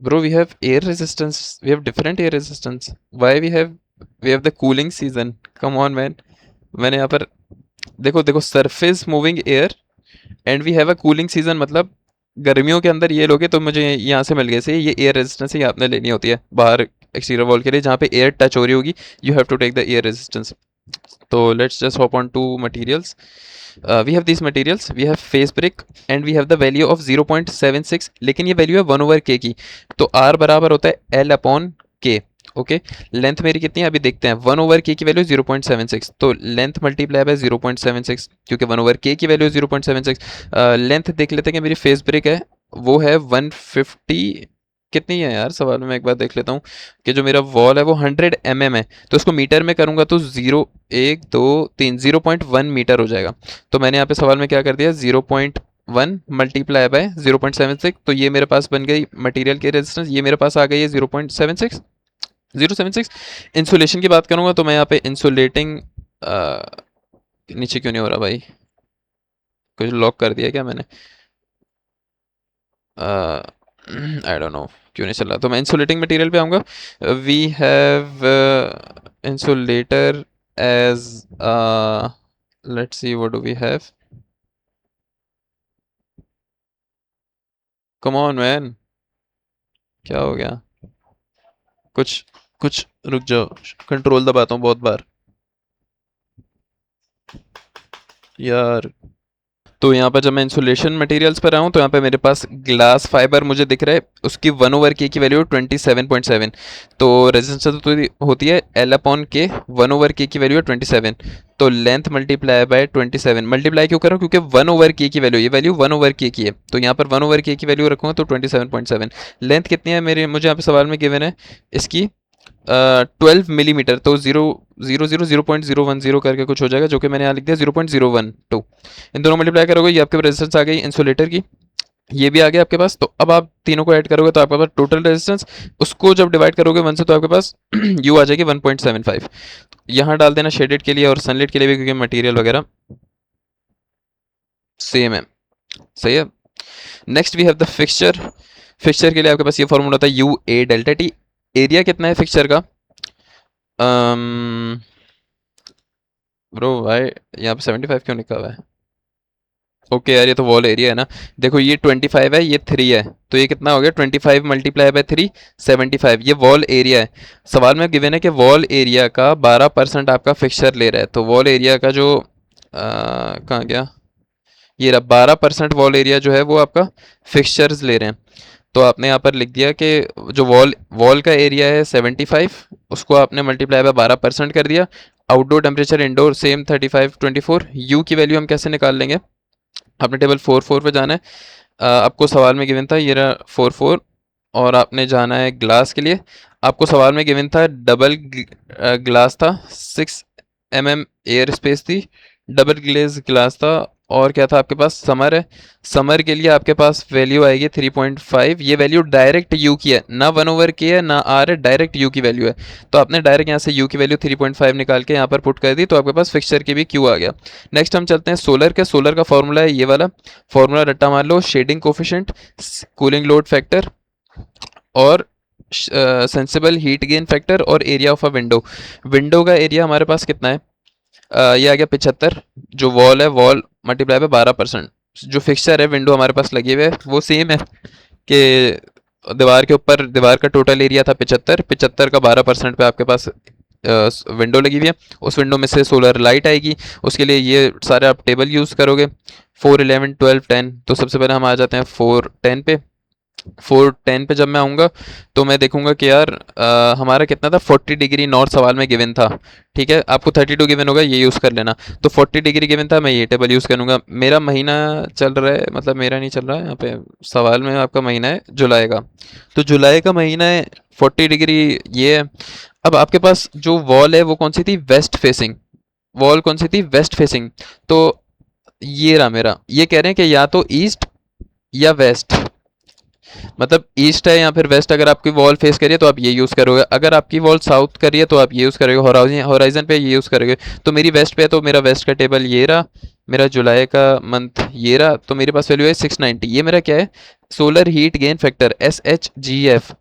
Bro, we have air resistance. We have different air resistance. Why we have the cooling season? Come on, man. मैंने यहाँ पर देखो देखो, surface moving air and we have a cooling season, मतलब गर्मियों के अंदर ये लोगे तो मुझे यहाँ से मिल गए से ये एयर रेजिस्टेंस ही आपने लेनी होती है बाहर एक्सटीरियर वॉल के लिए, जहाँ पे एयर टच हो रही होगी। You have to take the air resistance. तो let's just hop on to materials. We have this materials, we have face brick and we have the value of 0.76, लेकिन ये वैल्यू है 1/K की। तो R बराबर होता है L/K। ओके, लेंथ मेरी कितनी है अभी देखते हैं। 1/K की वैल्यू 0.76, तो लेंथ मल्टीप्लाई बाय 0.76, क्योंकि 1/K की वैल्यू 0.76। लेंथ देख लेते हैं कि मेरी फेस ब्रेक है वो है 150, कितनी है यार सवाल में, एक बार देख लेता हूँ कि जो मेरा वॉल है वो 100 mm है। तो उसको मीटर में करूँगा तो 0.1 मीटर हो जाएगा। तो मैंने यहाँ पे सवाल में क्या कर दिया, 0.1 मल्टीप्लाई बाय 0.76। तो ये मेरे पास बन गई मटेरियल की रेजिस्टेंस, ये मेरे पास आ गई है 0.76। इंसुलेशन की बात करूँगा तो मैं यहाँ पे इंसुलेटिंग, नीचे क्यों नहीं हो रहा भाई, कुछ लॉक कर दिया क्या मैंने, आई डोंट नो क्यों नहीं चल रहा। तो मैं इंसुलेटिंग मटेरियल पे आऊँगा। We have insulator as, let's see what do we have. Come on man, क्या हो गया, कुछ कुछ रुक जाओ, कंट्रोल दबाता हूँ बहुत बार यार। तो यहाँ पर जब मैं इंसुलेशन मटेरियल्स पर आऊँ तो यहाँ पे मेरे पास ग्लास फाइबर मुझे दिख रहा है, उसकी 1/K की वैल्यू 27.7। तो रेजिस्टेंस तो होती है L/K, 1/K की वैल्यू है 27। तो लेंथ मल्टीप्लाई बाय 27, मल्टीप्लाई क्यों कर रहा हूँ क्योंकि 1/K की वैल्यू, ये वैल्यू 1/K की है, तो यहाँ पर 1/K की वैल्यू रखूँगा तो 27.7। लेंथ कितनी है मेरे, मुझे यहाँ पे सवाल में गिवन है इसकी 12 मिलीमीटर। तो 0.010 करके कुछ हो जाएगा, जो कि मैंने यहाँ लिख दिया 0.012। इन दोनों मल्टीप्लाई करोगे ये आपके पास रेजिस्टेंस आ गई इंसुलेटर की, ये भी आ गया आपके पास। तो अब आप तीनों को ऐड करोगे तो आपके पास टोटल रेजिस्टेंस, उसको जब डिवाइड करोगे 1 से तो आपके पास यू आ जाएगी 1.75। यहाँ डाल देना शेडेड के लिए और सनलाइट के लिए भी, क्योंकि मटेरियल वगैरह सेम है। सही है। Next we have the fixture. Fixture के लिए आपके पास ये फॉर्मूला होता है UA∆T। एरिया कितना है फिक्सचर का, ब्रो भाई यहाँ पे 75 क्यों लिखा हुआ है। ओके यार, ये तो वॉल एरिया है ना। देखो ये 25 है, ये 3 है, तो ये कितना हो गया 25 मल्टीप्लाई बाय 3, 75। ये वॉल एरिया है। सवाल में गिवन है कि वॉल एरिया का 12% आपका फिक्सचर ले रहा है। तो वॉल एरिया का जो कहाँ गया, ये रहा 12% वॉल एरिया जो है वो आपका फिक्सचर्स ले रहे हैं। तो आपने यहाँ पर लिख दिया कि जो वॉल वॉल का एरिया है 75, उसको आपने मल्टीप्लाई बाय 12% कर दिया। Outdoor temperature indoor same 35-24। You की वैल्यू हम कैसे निकाल लेंगे, आपने टेबल 4-4 पे जाना है। आपको सवाल में गिवन था ये रहा 4-4, और आपने जाना है ग्लास के लिए। आपको सवाल में गिवन था डबल ग्लास था, 6 mm एयर स्पेस थी, डबल ग्लेज ग्लास था, और क्या था आपके पास, समर है। समर के लिए आपके पास वैल्यू आएगी 3.5। ये वैल्यू डायरेक्ट यू की है, ना 1/K है ना आर है, डायरेक्ट यू की वैल्यू है। तो आपने डायरेक्ट यहाँ से यू की वैल्यू 3.5 निकाल के यहाँ पर पुट कर दी, तो आपके पास फिक्सचर की भी क्यू आ गया। नेक्स्ट हम चलते हैं सोलर के। सोलर का फॉर्मूला है ये वाला, फॉर्मूला रट्टा मार लो, shading coefficient, cooling load factor, और सेंसिबल हीट गेन फैक्टर, और area of a window. Window का एरिया हमारे पास कितना है, ये आ गया 75। जो वॉल है, वॉल मल्टीप्लाई बाय 12%। जो फिक्सचर है विंडो हमारे पास लगी हुई है वो सेम है कि दीवार के ऊपर, दीवार का टोटल एरिया था 75, 75 का 12% पे आपके पास विंडो लगी हुई है, उस विंडो में से सोलर लाइट आएगी, उसके लिए ये सारे आप टेबल यूज़ करोगे 4, 11, 12, 10। तो सबसे पहले हम आ जाते हैं 4, 10 पे। 4, 10 पे जब मैं आऊँगा तो मैं देखूंगा कि यार हमारा कितना था, 40 डिग्री नॉर्थ सवाल में गिवन था। ठीक है, आपको 32 गिवन होगा, ये यूज़ कर लेना। तो 40 डिग्री गिवन था, मैं ये टेबल यूज़ करूँगा। मेरा महीना चल रहा है, मतलब मेरा नहीं चल रहा है यहाँ पे, सवाल में आपका महीना है जुलाई का। तो जुलाई का महीना है, 40 डिग्री ये है। अब आपके पास जो वॉल है वो कौन सी थी, वेस्ट फेसिंग। वॉल कौन सी थी, वेस्ट फेसिंग। तो ये रहा मेरा, ये कह रहे हैं कि या तो ईस्ट या वेस्ट, मतलब ईस्ट है या फिर वेस्ट। अगर आपकी वॉल फेस करिए तो आप ये यूज़ करोगे, अगर आपकी वॉल साउथ करिए तो आप ये यूज़ करोगे, होराइजन पे ये यूज़ करोगे। तो मेरी वेस्ट पे है, तो मेरा वेस्ट का टेबल ये रहा, मेरा जुलाई का मंथ ये रहा। तो मेरे पास वैल्यू है 690। ये मेरा क्या है, solar heat gain factor, SHGF।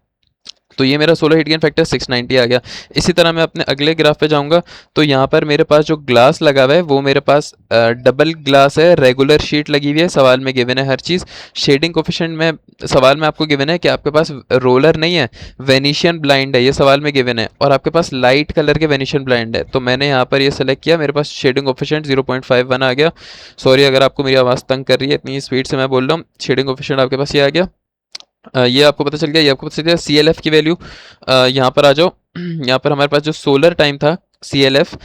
तो ये मेरा सोलर हीट गेन फैक्टर 690 आ गया। इसी तरह मैं अपने अगले ग्राफ पे जाऊंगा, तो यहाँ पर मेरे पास जो ग्लास लगा हुआ है वो मेरे पास डबल ग्लास है, रेगुलर शीट लगी हुई है, सवाल में गिवन है हर चीज़। शेडिंग कोफिशिएंट में सवाल में आपको गिवन है कि आपके पास रोलर नहीं है, वेनिशियन ब्लाइंड है, ये सवाल में गिवन है, और आपके पास लाइट कलर के वेनिशियन ब्लाइंड है। तो मैंने यहाँ पर ये सेलेक्ट किया, मेरे पास शेडिंग कोफिशिएंट 0.51 आ गया। सॉरी अगर आपको मेरी आवाज़ तंग कर रही है, इतनी स्पीड से मैं बोल रहा हूँ। शेडिंग कोफिशिएंट आपके पास ये आ गया। ये आपको पता चल गया, ये आपको पता चल गया। CLF की वैल्यू यहाँ पर आ जाओ। यहाँ पर हमारे पास जो सोलर टाइम था CLF,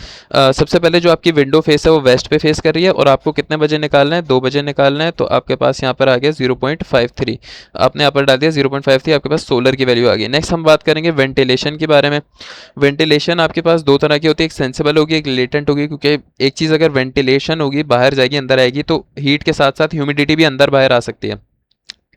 सबसे पहले जो आपकी विंडो फेस है वो वेस्ट पे फेस कर रही है, और आपको कितने बजे निकालना है, 2 बजे निकालना है। तो आपके पास यहाँ पर आ गया 0.53, आपने यहाँ पर डाल दिया 0.53, आपके पास सोलर की वैल्यू आ गई। नेक्स्ट हम बात करेंगे वेंटिलेशन के बारे में। वेंटिलेशन आपके पास दो तरह की होती है, एक सेंसिबल होगी, एक लेटेंट होगी। क्योंकि एक चीज़ अगर वेंटिलेशन होगी, बाहर जाएगी अंदर आएगी, तो हीट के साथ साथ ह्यूमिडिटी भी अंदर बाहर आ सकती है।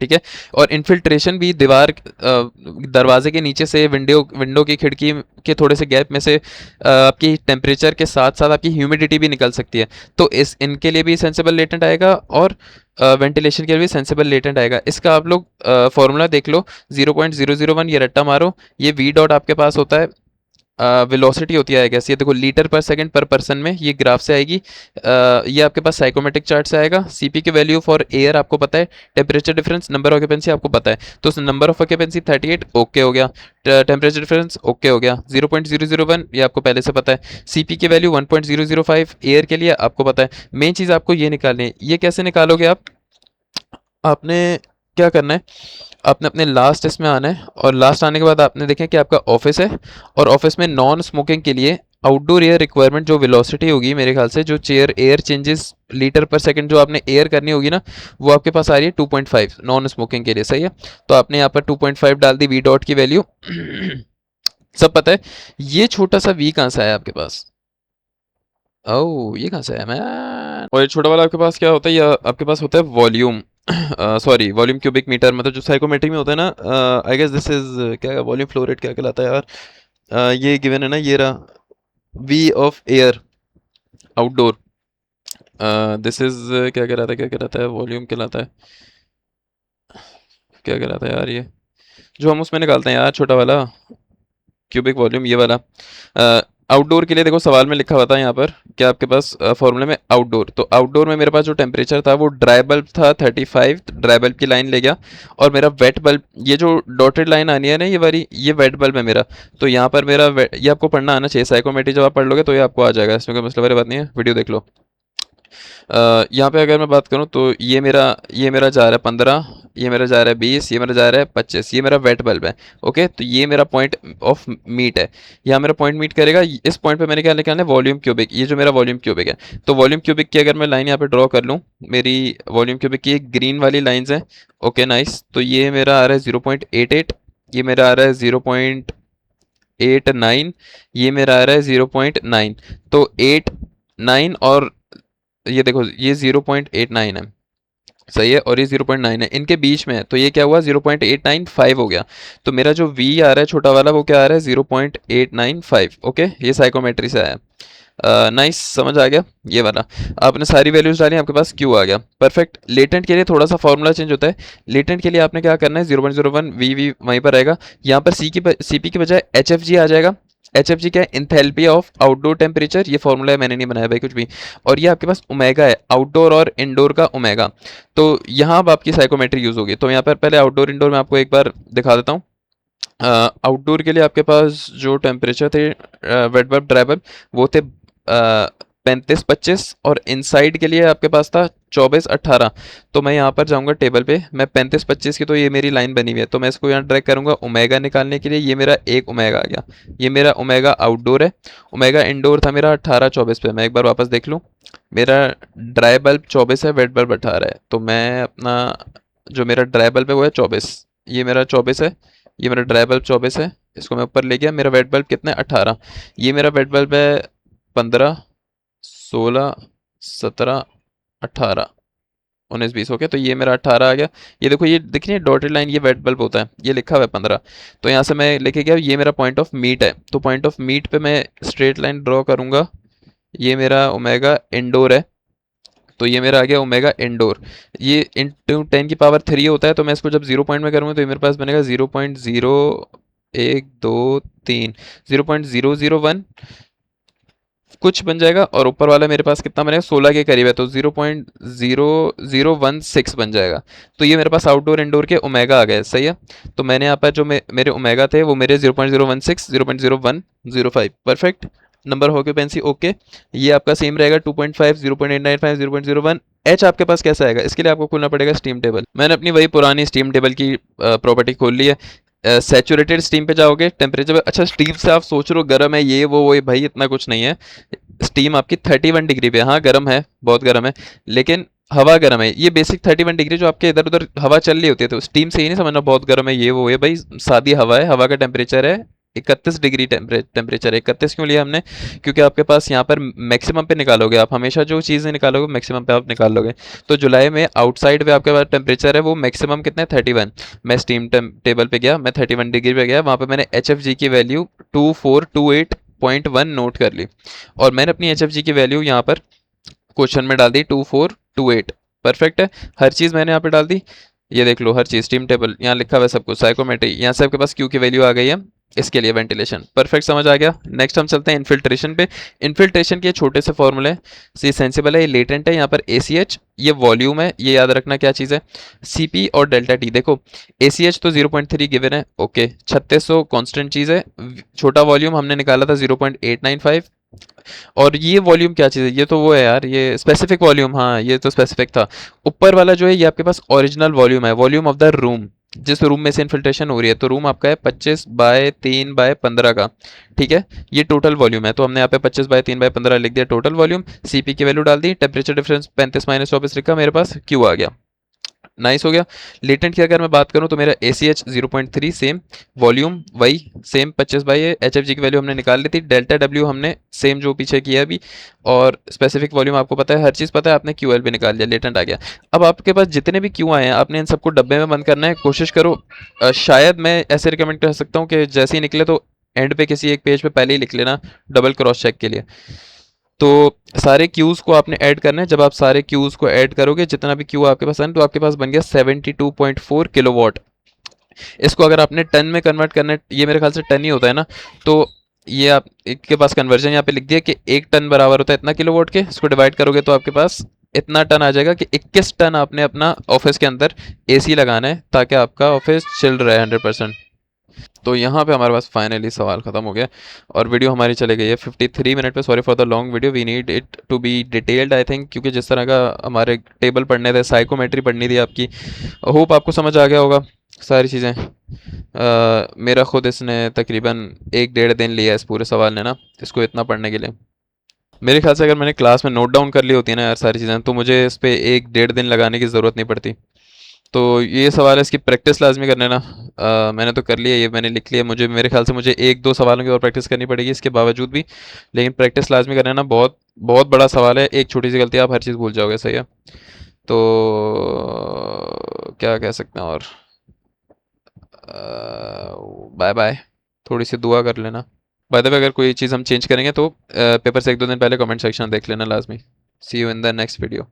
ठीक है, और इन्फिल्ट्रेशन भी दीवार दरवाजे के नीचे से, विंडो विंडो की खिड़की के थोड़े से गैप में से आपकी टेम्परेचर के साथ साथ आपकी ह्यूमिडिटी भी निकल सकती है। तो इस इनके लिए भी सेंसिबल लेटेंट आएगा, और वेंटिलेशन के लिए भी सेंसिबल लेटेंट आएगा। इसका आप लोग फॉर्मूला देख लो, 0.001, ये रट्टा मारो, ये V डॉट आपके पास होता है, वेलोसिटी होती है आई गेस, ये देखो लीटर पर सेकंड पर पर्सन में, ये ग्राफ से आएगी। ये आपके पास साइकोमेट्रिक चार्ट से आएगा। CP की वैल्यू फॉर एयर आपको पता है, temperature difference, number of occupancy आपको पता है। तो नंबर ऑफ ऑक्यूपेंसी 38 ओके हो गया, टेम्परेचर डिफरेंस ओके हो गया। 0.001 ये आपको पहले से पता है। CP की वैल्यू 1.005 एयर के लिए आपको पता है। मेन चीज़ आपको ये निकालनी है। ये कैसे निकालोगे आप, आपने क्या करना है, आपने अपने लास्ट इसमें आना है, और लास्ट आने के बाद आपने देखें कि आपका ऑफिस है, और ऑफिस में नॉन स्मोकिंग के लिए आउटडोर एयर रिक्वायरमेंट जो वेलोसिटी होगी, मेरे ख्याल से जो चेयर एयर चेंजेस लीटर पर सेकंड जो आपने एयर करनी होगी ना, वो आपके पास आ रही है 2.5 नॉन स्मोकिंग के लिए। सही है, तो आपने यहाँ पर 2.5 डाल दी V डॉट की वैल्यू। सब पता है। ये छोटा सा V कहाँ से आया आपके पास, ओह ये कहाँ से आया मैन। और ये छोटा वाला आपके पास क्या होता है, या आपके पास होता है volume, sorry volume cubic metre, मतलब जो साइकोमेट्री में होता है ना। आई गेस दिस इज क्या, वॉल्यूम फ्लो रेट क्या कहलाता है यार। ये गिवन है ना, ये रहा V of air outdoor. This is क्या कहलाता है, क्या कहलाता है, वॉल्यूम कहलाता है, क्या कहलाता है यार, ये जो हम उसमें निकालते हैं यार, छोटा वाला क्यूबिक वॉल्यूम, ये वाला। आउटडोर के लिए देखो सवाल में लिखा हुआ था यहाँ पर क्या आपके पास फॉर्मूले में आउटडोर, तो आउटडोर में मेरे पास जो टेम्परेचर था वो ड्राई बल्ब था 35, ड्राई बल्ब की लाइन ले गया, और मेरा वेट बल्ब, ये जो डॉटेड लाइन आनी है ना ये वाली, ये वेट बल्ब है मेरा। तो यहाँ पर मेरा ये आपको पढ़ना आना चाहिए, साइकोमेट्री जब आप पढ़ लोगे तो ये आपको आ जाएगा, इसमें कोई मसला वाली बात नहीं है, वीडियो देख लो। यहाँ पे अगर मैं बात करूँ तो ये मेरा जा रहा है 15, ये मेरा जा रहा है 20, ये मेरा जा रहा है 25, ये मेरा वेट बल्ब है। ओके, तो ये मेरा पॉइंट ऑफ मीट है, यहाँ मेरा पॉइंट मीट करेगा। इस पॉइंट पे मैंने क्या निकालना है, वॉल्यूम क्यूबिक, ये जो मेरा वॉल्यूम क्यूबिक है। तो वॉल्यूम क्यूबिक की अगर मैं लाइन यहाँ पे ड्रॉ कर लूँ, मेरी वॉल्यूम क्यूबिक की ग्रीन वाली लाइन्स हैं। ओके नाइस, तो ये मेरा आ रहा है 0.88, ये मेरा आ रहा है 0.89, ये मेरा आ रहा है 0.9। तो 8, 9 और ये देखो ये 0.89 है। सही है, और ये 0.9 है, इनके बीच में है, तो ये क्या हुआ 0.895 हो गया। तो मेरा जो V आ रहा है छोटा वाला वो क्या आ रहा है 0.895। ओके, ये साइकोमेट्री से आया। नाइस, समझ आ गया ये वाला। आपने सारी वैल्यूज डाली, आपके पास Q आ गया, परफेक्ट। लेटेंट के लिए थोड़ा सा फॉर्मूला चेंज होता है। लेटेंट के लिए आपने क्या करना है, 0.01 V वहीं पर रहेगा, यहाँ पर CP की बजाय HFG आ जाएगा। HFG क्या है, इंथैल्पी ऑफ आउटडोर टेम्परेचर, ये फॉर्मूला है, मैंने नहीं बनाया भाई कुछ भी। और ये आपके पास ओमेगा है, आउटडोर और इंडोर का ओमेगा। तो यहाँ अब आपकी साइकोमेट्री यूज होगी। तो यहाँ पर पहले आउटडोर इंडोर में आपको एक बार दिखा देता हूँ। आउटडोर के लिए आपके पास जो टेम्परेचर थे वेट बल्ब ड्राई बल्ब वो थे 35-25, और इनसाइड के लिए आपके पास था 24-18। तो मैं यहाँ पर जाऊँगा टेबल पे, मैं 35-25 की तो ये मेरी लाइन बनी हुई है, तो मैं इसको यहाँ ड्रैग करूँगा ओमेगा निकालने के लिए। ये मेरा एक ओमेगा आ गया, ये मेरा ओमेगा आउटडोर है। ओमेगा इंडोर था मेरा 18-24 पे। मैं एक बार वापस देख लूँ, मेरा ड्राई बल्ब 24 है, वेट बल्ब 18 है, तो मैं अपना जो मेरा ड्राई बल्ब है वो है 24, ये मेरा 24 है, ये मेरा ड्राई बल्ब 24 है, इसको मैं ऊपर ले गया। मेरा वेट बल्ब कितना है 18, ये मेरा वेट बल्ब है 15, 16, 17, 18, 19, 20 हो गया, तो ये मेरा 18 आ गया। ये देखो, ये दिख रही है डॉटेड लाइन, ये वेट बल्ब होता है, ये लिखा हुआ है 15। तो यहाँ से मैं लेके गया, ये मेरा पॉइंट ऑफ मीट है, तो पॉइंट ऑफ मीट पे मैं स्ट्रेट लाइन ड्रॉ करूंगा। ये मेरा ओमेगा इंडोर है, तो ये मेरा आ गया ओमेगा इंडोर। ये इंटू 10 की पावर 3 होता है, तो मैं इसको जब 0 पॉइंट में करूँगा तो ये मेरे पास बनेगा 0.0123, 0.001 कुछ बन जाएगा, और ऊपर वाला मेरे पास कितना बनेगा 16 के करीब है, तो 0.0016 बन जाएगा। तो ये मेरे पास आउटडोर इंडोर के ओमेगा आ गए, सही है। तो मैंने यहाँ पर जो मेरे ओमेगा थे वो मेरे 0.016, 0.0105, परफेक्ट। Number occupancy okay. ये आपका सेम रहेगा 2.5, 0.895, 0.01। एच आपके पास कैसा आएगा, इसके लिए आपको खोलना पड़ेगा स्टीम टेबल। मैंने अपनी वही पुरानी स्टीम टेबल की प्रॉपर्टी खोल ली है। सैचुरेटेड स्टीम पे जाओगे टेम्परेचर पे, अच्छा स्टीम से आप सोच रहे हो गर्म है ये वो भाई इतना कुछ नहीं है। स्टीम आपकी 31 डिग्री पे, हाँ गर्म है, बहुत गर्म है, लेकिन हवा गर्म है। ये बेसिक 31 डिग्री जो आपके इधर उधर हवा चल रही होती है, तो स्टीम से ही नहीं समझना बहुत गर्म है ये वो है, भाई सादी हवा है, हवा का टेम्परेचर है 31 डिग्री टेम्परेचर। 31 क्यों लिया हमने, क्योंकि आपके पास यहाँ पर मैक्सिमम पे निकालोगे आप, हमेशा जो चीज़ें निकालोगे मैक्सिमम पे आप निकाल लोगे। तो जुलाई में आउटसाइड पे आपके पास टेम्परेचर है वो मैक्सिमम कितना है 31। मैं स्टीम टेबल पे गया, मैं 31 डिग्री पे गया, वहाँ पे मैंने एच एफ जी की वैल्यू 2428.1 नोट कर ली, और मैंने अपनी एच एफ जी की वैल्यू यहाँ पर क्वेश्चन में डाल दी 2428। परफेक्ट है, हर चीज़ मैंने यहाँ पे डाल दी। ये देख लो हर चीज़ स्टीम टेबल यहाँ लिखा हुआ है सब कुछ, साइकोमेट्री यहाँ से आपके पास क्यू की वैल्यू आ गई है, इसके लिए वेंटिलेशन परफेक्ट समझ आ गया। नेक्स्ट हम चलते हैं इन्फिल्ट्रेशन पे। इन्फिल्ट्रेशन के छोटे से फॉर्मूले, ये सेंसिबल है, ये लेटेंट है, यहाँ पर ACH ये वॉल्यूम है, ये याद रखना क्या चीज़ है, CP और डेल्टा टी। देखो ACH तो 0.3 गिवन है, ओके 3600 कांस्टेंट चीज़ है, छोटा वॉल्यूम हमने निकाला था 0.895, और ये वॉल्यूम क्या चीज़ है, ये तो वो है यार, ये स्पेसिफिक वॉल्यूम, हाँ ये तो स्पेसिफिक था। ऊपर वाला जो है ये आपके पास ओरिजिनल वॉल्यूम है, वॉल्यूम ऑफ द रूम, जिस रूम में से इन्फिल्ट्रेशन हो रही है। तो रूम आपका है 25/3/15 का, ठीक है, ये टोटल वॉल्यूम है, तो हमने यहाँ पे 25/3/15 लिख दिया टोटल वॉल्यूम। CP की वैल्यू डाल दी, टेम्परेचर डिफरेंस 35 - 24 लिखा, मेरे पास Q आ गया, नाइस हो गया। लेटेंट की अगर मैं बात करूं तो मेरा ACH 0.3 सेम, वॉल्यूम वही सेम 25 बाई HFG की वैल्यू हमने निकाल ली थी, डेल्टा W हमने सेम जो पीछे किया अभी, और स्पेसिफिक वॉल्यूम आपको पता है, हर चीज़ पता है, आपने QL भी निकाल लिया, लेटेंट आ गया। अब आपके पास जितने भी Q आए हैं आपने इन सबको डब्बे में बंद करना है, कोशिश करो। शायद मैं ऐसे रिकमेंड कर सकता हूँ कि जैसे ही निकले तो एंड पे किसी एक पेज पे पहले ही लिख लेना, डबल क्रॉस चेक के लिए। तो सारे क्यूज़ को आपने ऐड करना है, जब आप सारे क्यूज़ को ऐड करोगे जितना भी क्यू आपके पास है तो आपके पास बन गया 72.4 किलोवाट। इसको अगर आपने टन में कन्वर्ट करना है, ये मेरे ख्याल से टन ही होता है ना, तो ये आप के पास कन्वर्जन यहाँ पे लिख दिया कि 1 टन बराबर होता है इतना किलोवाट के, इसको डिवाइड करोगे तो आपके पास इतना टन आ जाएगा कि 21 टन आपने अपना ऑफिस के अंदर AC लगाना है ताकि आपका ऑफिस चिल रहे 100%। तो यहाँ पे हमारे पास फाइनली सवाल ख़त्म हो गया, और वीडियो हमारी चली गई है 53 मिनट पे। Sorry for the long video, we need it to be detailed I think, क्योंकि जिस तरह का हमारे टेबल पढ़ने थे, साइकोमेट्री पढ़नी थी आपकी, होप आपको समझ आ गया होगा सारी चीज़ें। मेरा खुद इसने तकरीबन 1-1.5 दिन लिया इस पूरे सवाल ने ना, इसको इतना पढ़ने के लिए। मेरे ख्याल से अगर मैंने क्लास में नोट डाउन कर ली होती है ना यार सारी चीज़ें, तो मुझे इस पर 1-1.5 दिन लगाने की ज़रूरत नहीं पड़ती। तो ये सवाल है, इसकी प्रैक्टिस लाजमी करने ना। मैंने तो कर लिया, ये मैंने लिख लिया, मुझे मेरे ख्याल से मुझे 1-2 सवालों की और प्रैक्टिस करनी पड़ेगी इसके बावजूद भी, लेकिन प्रैक्टिस लाजमी करने ना, बहुत बहुत बड़ा सवाल है, एक छोटी सी गलती आप हर चीज़ भूल जाओगे, सही है। तो क्या कह सकते हैं, और बाय बाय, थोड़ी सी दुआ कर लेना। बाय द वे अगर कोई चीज़ हम चेंज करेंगे तो पेपर से 1-2 दिन पहले कमेंट सेक्शन देख लेना लाजमी। See you in the next video.